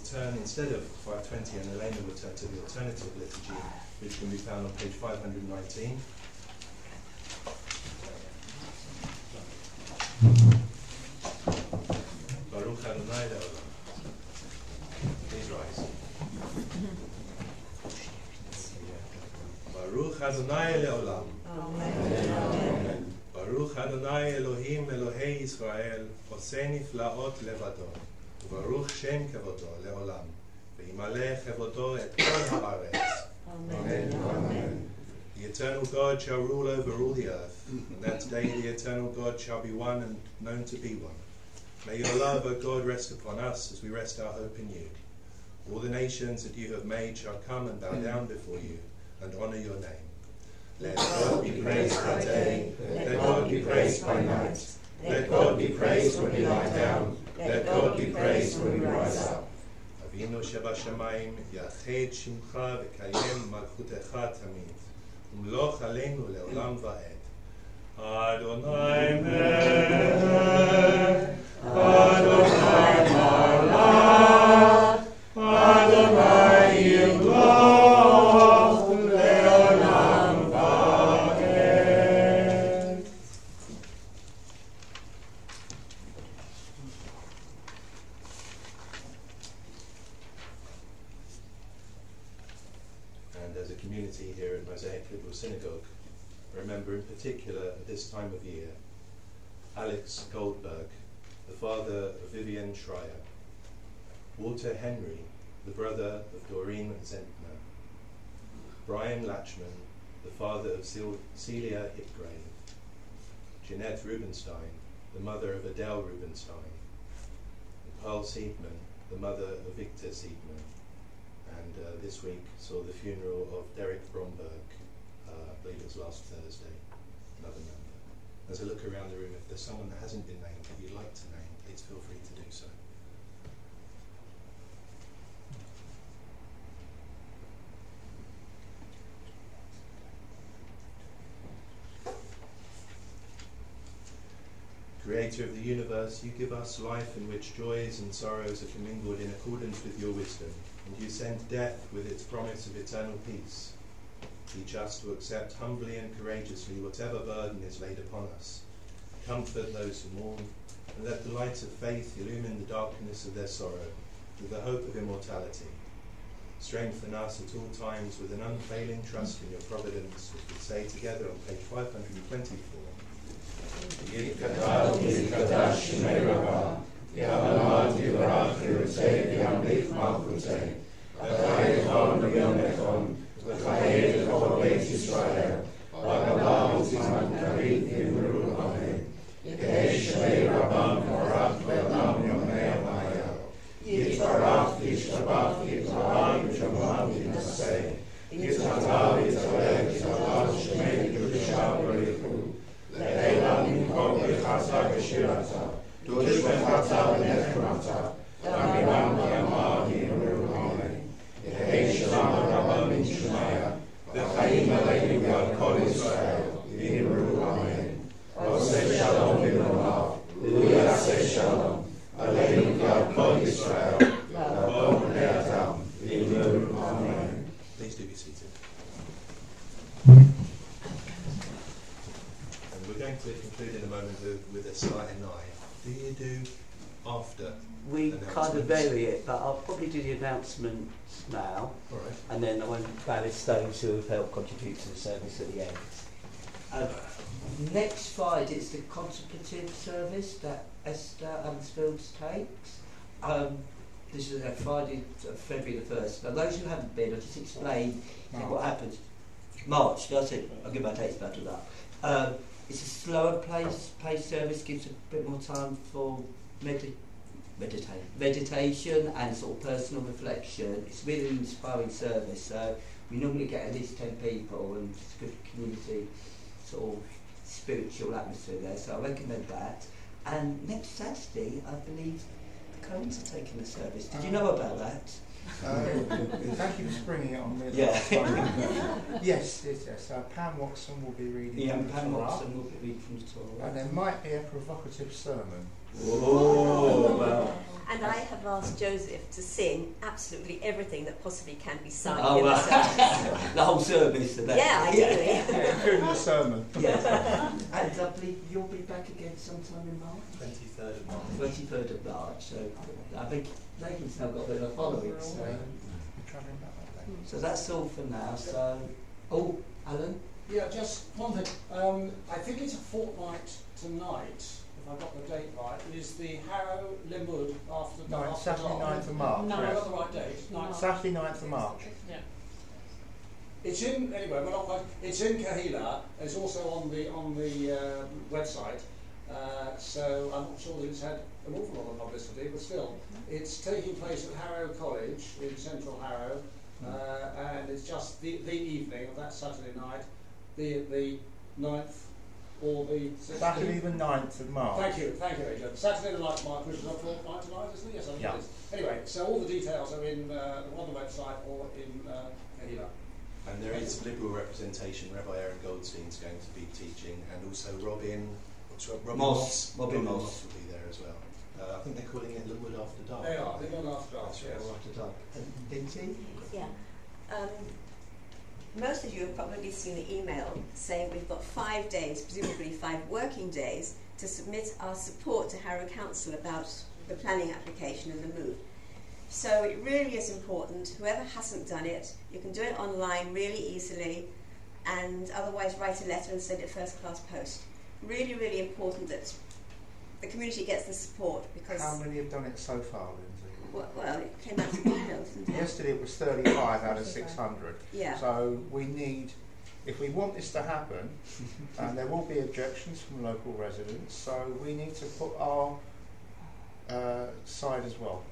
turn, instead of 520, and Elena will turn to the alternative liturgy, which can be found on page 519. Baruch Adonai le'olam. Please rise. Baruch Adonai le'olam. Amen. Baruch Adonai Elohim Elohei Yisrael, Oseh niflaot levado, ubaruch Shem kevodo le'olam, ve'imale kevodo et kol haaretz. Amen. Amen. The eternal God shall rule over all the earth, and that day the eternal God shall be one and known to be one. May your love, O God, rest upon us as we rest our hope in you. All the nations that you have made shall come and bow down before you and honour your name. Let God be praised by day, let God be praised by night. Let God be praised when we lie down, let God be praised when we rise up. Avinu Shebashamayim, Yached Shimcha v'kayem malchutecha tamid, umloch aleinu le'olam va'ed. Adonai melech, Adonai malach, Adonai yimloch le'olam va'ed. And as a community here at Mosaic Liberal Synagogue, remember in particular at this time of year Alex Goldberg, the father of Vivian Schreier, Walter Henry, the brother of Doreen Zentner, Brian Latchman, the father of Celia Hipgrave, Jeanette Rubenstein, the mother of Adele Rubenstein, and Pearl Seidman, the mother of Victor Seidman. And this week saw the funeral of Derek Bromberg, I believe it was last Thursday, another member. As I look around the room, if there's someone that hasn't been named that you'd like to name, please feel free to do so. Creator of the universe, you give us life in which joys and sorrows are commingled in accordance with your wisdom, and you send death with its promise of eternal peace. Teach us to accept humbly and courageously whatever burden is laid upon us. Comfort those who mourn, and let the light of faith illumine the darkness of their sorrow with the hope of immortality. Strengthen us at all times with an unfailing trust in your providence, as we say together on page 524. Yitkaddal v'yitkaddal shemei Rabbah, Ya'amad yivarach v'yirtzeh v'yamlich malchuteh, v'chayei echon v'yom echon, v'chayei echon beit Yisrael, v'gabah u'zman karit yimru amen. Yehei shemei Rabbah v'orach ve'olam yomei amayah. Yitvarach v'yishtabach v'yitvarach v'yishtabach v'yinaseh. Yithatah v'yitvarech v'yitvarach shemei Kedusha v'richu. Le'elam mikol b'chata v'shirata, dush b'chata v'nechmata, d'amiram v'yamah v'yimru amen. Yehei shalom Rabbah min Shemaya, v'chaim aleinu v'al kol Yisrael, v'yimru amen. Oseh shalom v'nomav, v'yaseh shalom, aleinu v'al kol Yisrael, v'al b'nei Adam, v'yimru amen. Please do be seated. We're going to conclude in a moment with a slight eye. Do you do after? We kind of vary it, but I'll probably do the announcements now. All right. And then I want to balance those who have helped contribute to the service at the end. Next Friday is the contemplative service that Esther Unsfield takes. This is Friday, February the 1st. Now those who haven't been, I'll just explain what happens. March, that's it. I'll give my dates back to that. It's a slower pace service, gives a bit more time for meditation and sort of personal reflection. It's really an inspiring service, so we normally get at least 10 people and it's a good community sort of spiritual atmosphere there, so I recommend that. And next Saturday, I believe the Coens are taking the service. Did you know about that? Thank you for springing it on me. Yeah. Yes. Pam Watson will be reading. Yeah, from the Pam Torah, Watson will be reading from the Torah. and there might be a provocative sermon. Oh, well. And I have asked Joseph to sing absolutely everything that possibly can be sung Oh, in the service. the whole service of that. Yeah, ideally. Yeah, including the sermon. Yes. And I believe you'll be back again sometime in March. 23rd of March. 23rd of March. So I think Nathan's now got a bit of a following. So that's all for now. So, Alan? Yeah, just one thing. I think it's a fortnight tonight, if I've got the date right, is the Harrow Limwood after Saturday dark. 9th of March. No, yes. I've got the right date. Saturday 9th of March. Yeah. It's in, anyway, we're not quite, it's in Kahila. It's also on the website. So I'm not sure that it's had an awful lot of publicity, but still, it's taking place at Harrow College in central Harrow, and it's just the evening of that Saturday night, be it the 9th or the 16th. Saturday the 9th of March. Thank you, Adrian. Saturday the 9th of March, which is a fortnight tonight, isn't it? Yes, I think it is. Anyway, so all the details are on the website or in Kahila. And there is liberal representation. Rabbi Aaron Goldstein's going to be teaching, and also Robin Moss will be there as well. I think they're calling it Linwood After Dark. They are, Linwood After Dark, yes. After Dark. Lindsay? Yeah. Most of you have probably seen the email saying we've got 5 days, presumably 5 working days, to submit our support to Harrow Council about the planning application and the move. So it really is important. Whoever hasn't done it, you can do it online really easily, and otherwise write a letter and send it first class post. Really, really important that the community gets the support, because... How many have done it so far, Lindsay? Well, it came out of the email, didn't it? Yesterday it was 35 out of 600. Yeah. So we need, if we want this to happen, and there will be objections from local residents, so we need to put our side as well.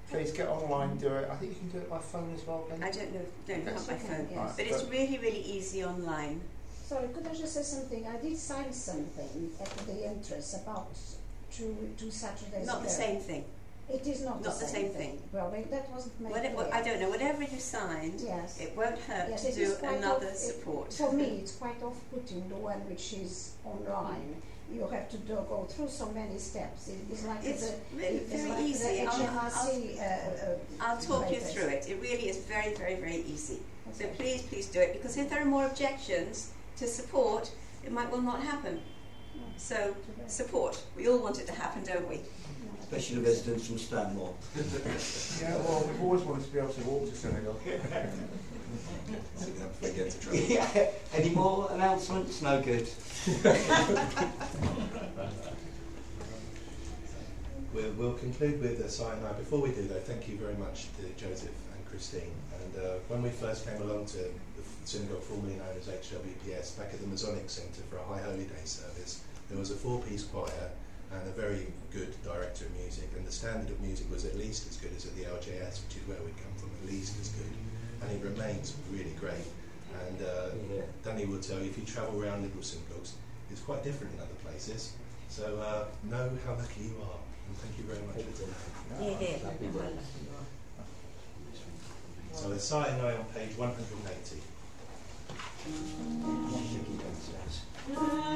Please get online, do it. I think you can do it by phone as well, Ben? I don't know, no, not by phone. Yes. But it's really, really easy online. Sorry, could I just say something? I did sign something at the entrance about two Saturdays Not ago. the same thing. It is not the same thing. Well, that wasn't made clear. I don't know, whatever you signed, yes. it won't hurt yes, to do another support. For me, it's quite off-putting, the one which is online. You have to go through so many steps. It's like really very easy. I'll talk you through it. It really is very, very, very easy. Okay. So please, please do it, because if there are more objections to support, it might well not happen. No. So support. We all want it to happen, don't we? Especially the residents from Stanmore. Yeah, well, we've always wanted to be able to walk to synagogue. So we don't forget to try. Yeah. Any more announcements? No good. We'll conclude with a sign now. Before we do though, thank you very much to Joseph and Christine. And when we first came along to the synagogue formerly known as HWPS, back at the Mosaic Centre for a High Holy Day service, there was a 4-piece choir and a very good director of music, and the standard of music was at least as good as at the LJS, which is where we'd come from, at least as good, and it remains really great. And Danny will tell you, if you travel around liberal synagogues, it's quite different in other places, so know how lucky you are, and thank you very much for today. So the Sinai on page 180. Amen.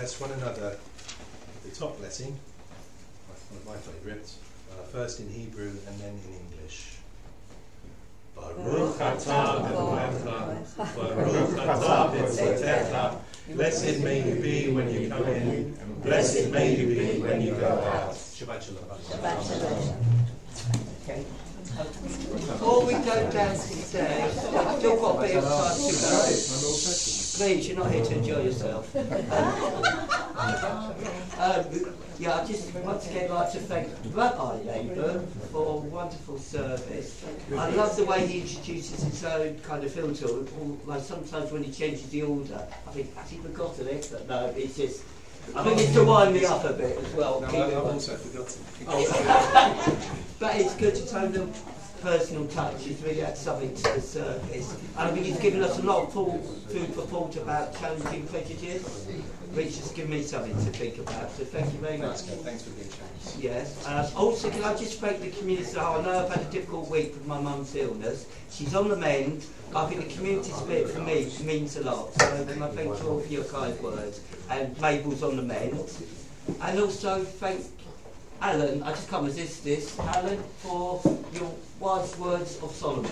bless one another. The top blessing, one of my favourites, first in Hebrew and then in English. Baruch atah Elohecha, Baruch atah b'tzetecha. Blessed may you be when you come in, and blessed may you be when you go out. Shabbat shalom. Shabbat shalom. Okay. Before we go downstairs, I've still got a bit of time to go. Please, you're not here to enjoy yourself. Yeah, I just once again like to thank Rabbi Laban for a wonderful service. I love the way he introduces his own kind of filter. Like sometimes when he changes the order, I think, has he forgotten it? But no, it's just, I think it's to wind me up a bit as well. No, I've also forgotten. But it's good to tone the personal touch. He's really add something to the service. And I think he's given us a lot of food for thought about challenging prejudice, which has given me something to think about. So thank you very much. Thanks for being changed. Yes. Also, can I just thank the community as a whole? I know I've had a difficult week with my mum's illness. She's on the mend. I think the community spirit for me means a lot. So I thank you all for your kind words. And Mabel's on the mend. And also thank Alan, I just can't resist this, Alan, for your wise words of Solomon.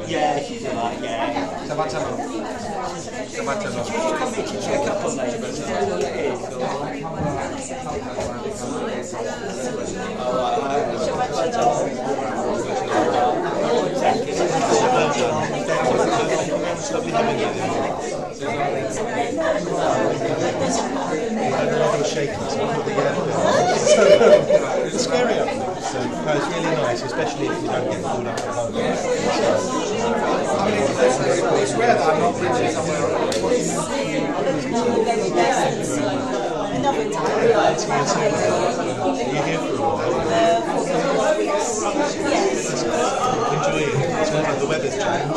Yeah, she's alright, yeah. Shabbat shalom. Shabbat shalom. She's coming to check up on me, but I know it is. It's scary up there, so it's really nice, especially if you don't get pulled up at home. It's rare that I'm not preaching somewhere. You're here for a while. Enjoy it. It's not the weather's changed.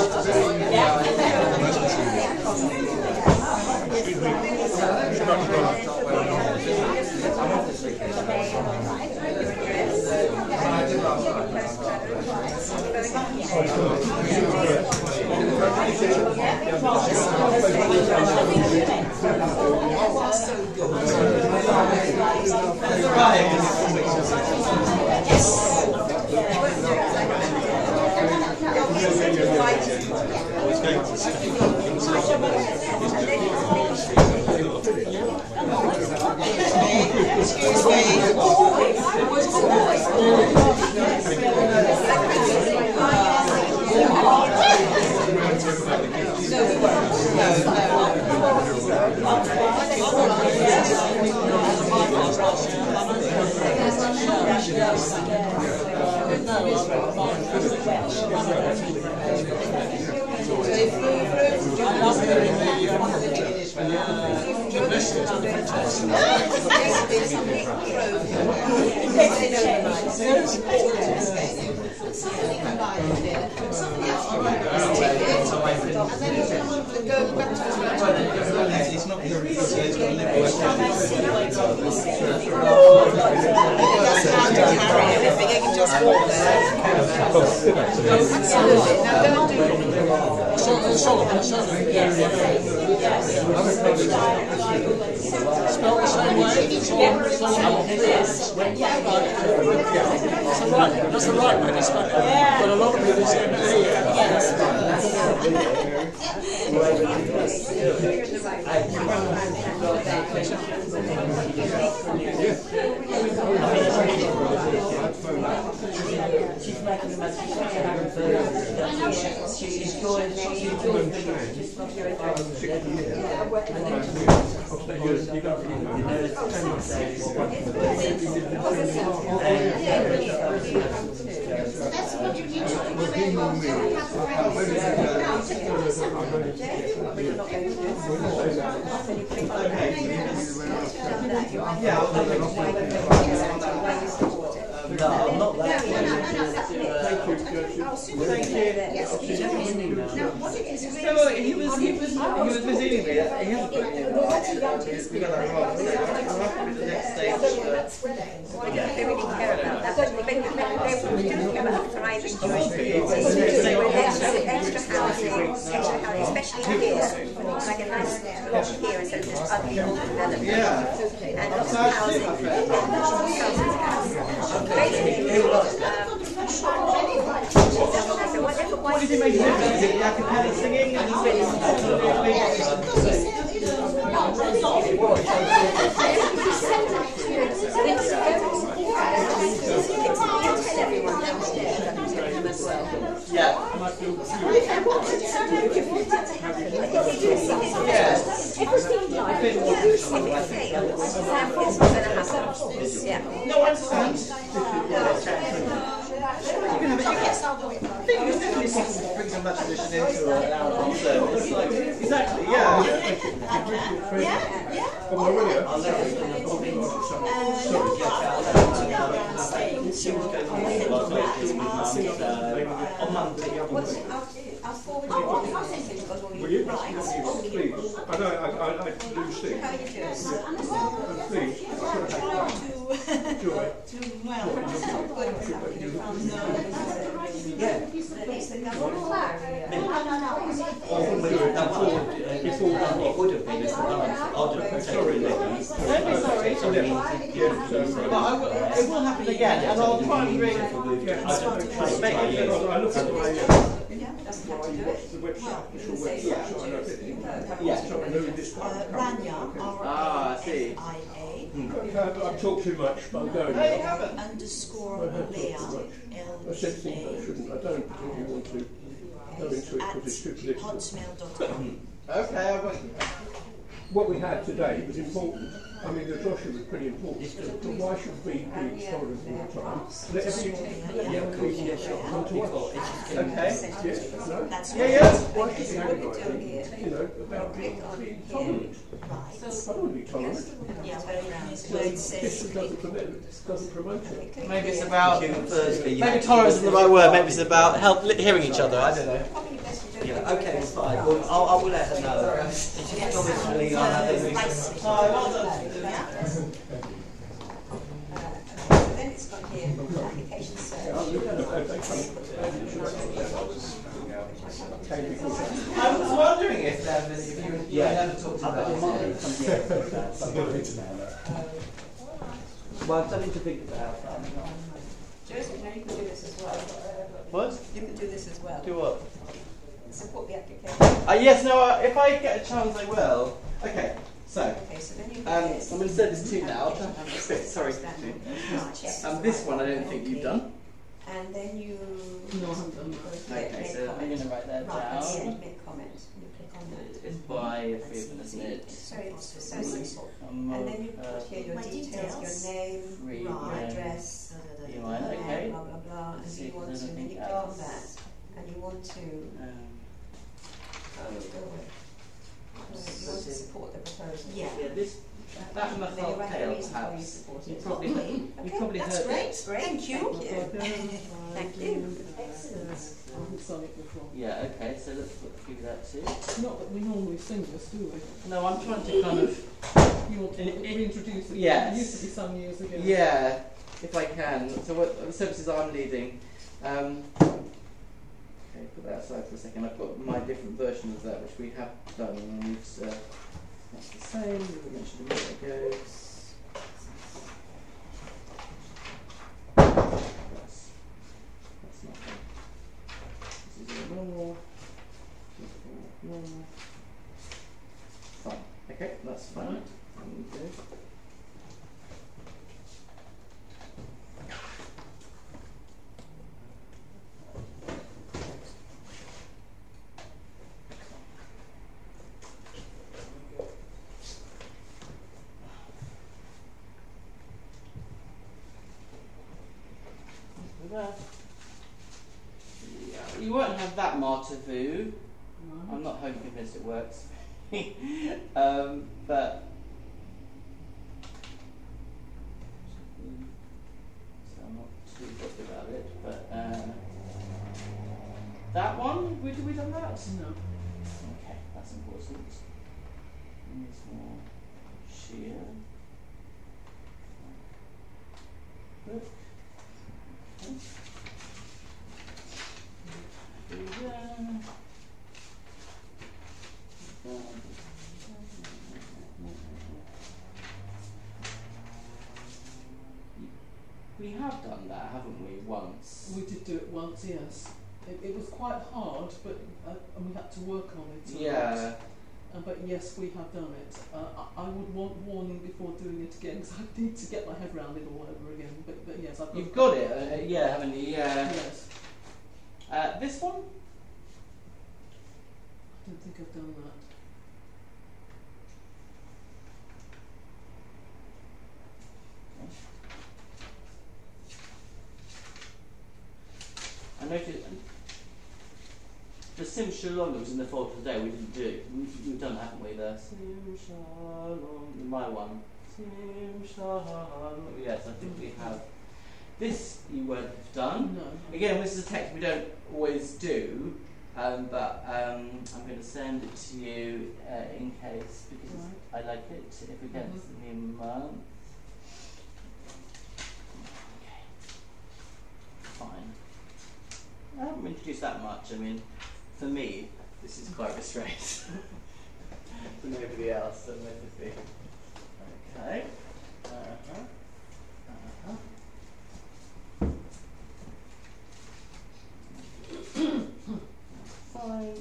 Nice to see you. not very good, so it's got a liberal Spelled the same way? That's the right way to spell it. But a lot of people say She's making the most she's enjoying No, I'm not that. He was misleading me. He hasn't put me in. We got that wrong. The next stage. They really care about that. They do care about thriving communities. Extra housing, especially here. Like a nice lot here instead of just ugly old development. And lots of housing. Basically, what did he make it? Is it a cappella singing? tell everyone downstairs as well. Yeah. No, I understand. You can have it. I think it's definitely possible to bring some of that tradition into an hour-long service. Like, exactly, yeah. On Monday. I'll forward you. Will you? Please. I know, I do sing. How are you doing? Please. Joy. It will happen again, and I'll try and bring. I look at the website. Rania, R-A-N-I-A. I've talked too much, but I'm going. _Leah, I said things I shouldn't. I don't particularly want to go into it because it's too political. hotmail.com. Okay, I won't. What we had today was important. I mean, the Joshua was pretty important. But why should we be tolerant all the time? Let everyone come to us. Okay. Yes. No. Why should we have you know, about being tolerant? I don't want to be tolerant. History doesn't promote it. Maybe it's about. Maybe tolerance isn't the right word. Maybe it's about hearing each other. I don't know. Yeah, okay, it's fine. Well, I will let her know. It's just obviously I have Then it's got here, application search. I was wondering if you had talked about it. Well, something to think about. Joseph, now you can do this as well. What? You can do this as well. Do what? Support the application. Yes, no, if I get a chance, I will. Okay, so. Okay, so then you I'm going to send this to you now. Sorry. This one I don't think you've done. And then you. No, I haven't done. Okay, so I'm going to write that down. Make comment. You click on that. It's by Freeman, isn't it? So simple. And then you put here your details, your name, your address, okay. blah blah blah, and you want to. Then you click on that, and you want to. You want to support the proposal. Yeah, this. That and the hard tail, perhaps. You probably Okay, probably that's heard great. it. Thank you. Thank you. Excellent. I haven't sung it before. Yeah, okay, so let's give that too. Not that we normally sing this, do we? No, I'm trying to kind of... You want to reintroduce it? Yes. It used to be sung years ago. Yeah, if I can. So what the services I'm leading. Okay, put that aside for a second. I've got my different version of that, which we have done, and we've that's the same. We mentioned a minute ago. That's not that. This is a normal. Normal. Fine. Okay, that's fine. Good. Yeah, you won't have that martyr vu. No. I'm not wholly convinced it works. But so I'm not too bothered about it. But that one, did we done that? No. Okay, that's important. There's more shear. Good. We have done that, haven't we, once? We did do it once, yes. It was quite hard, but and we had to work on it. Yeah. But yes, we have done it. I would want warning before doing it again, because I need to get my head around it all over again. But yes, I've got You've got it, yeah, haven't you? Yeah. Yes. This one? I don't think I've done that. I noticed the Sim Shalom that was in the folder today, we didn't do it. We've done it, haven't we? The Sim Shalom, my one. Sim Shalom. Yes, I think we have. This you won't have done. No. Again, this is a text we don't always do, but I'm going to send it to you in case, because I like it. If we get the month. Okay. Fine. I haven't introduced that much. I mean, for me, this is quite restrained. For nobody else, admittedly. Okay. Fine.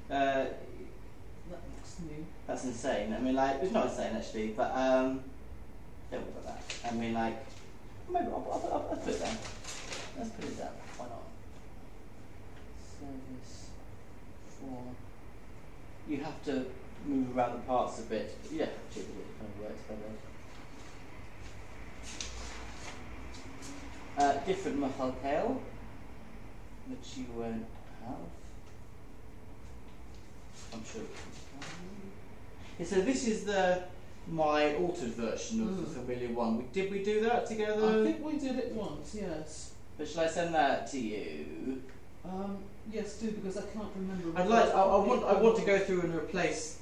That's new. That's insane. I mean, like, it's not insane actually, but don't worry about that. I mean, like, maybe I'll put it down. Let's put it down. Why not? Service for. You have to move around the parts a bit. Yeah, actually, it kind of works better. Different Machalkel, which you won't have. I'm sure. Yeah, so this is my altered version of the familiar one. Did we do that together? I think we did it once, yes. But shall I send that to you? Yes, do, because I can't remember. I'd like. I want to go through and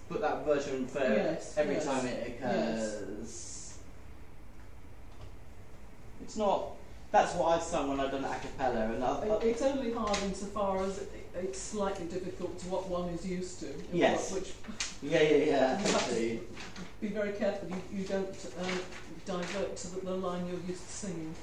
put that version for every yes. time it occurs. Yes. It's not. That's what I've sung when I've done a cappella, and it's only hard insofar as it's slightly difficult to what one is used to. Yes. Which yeah. you have to be very careful you don't divert to the line you're used to singing.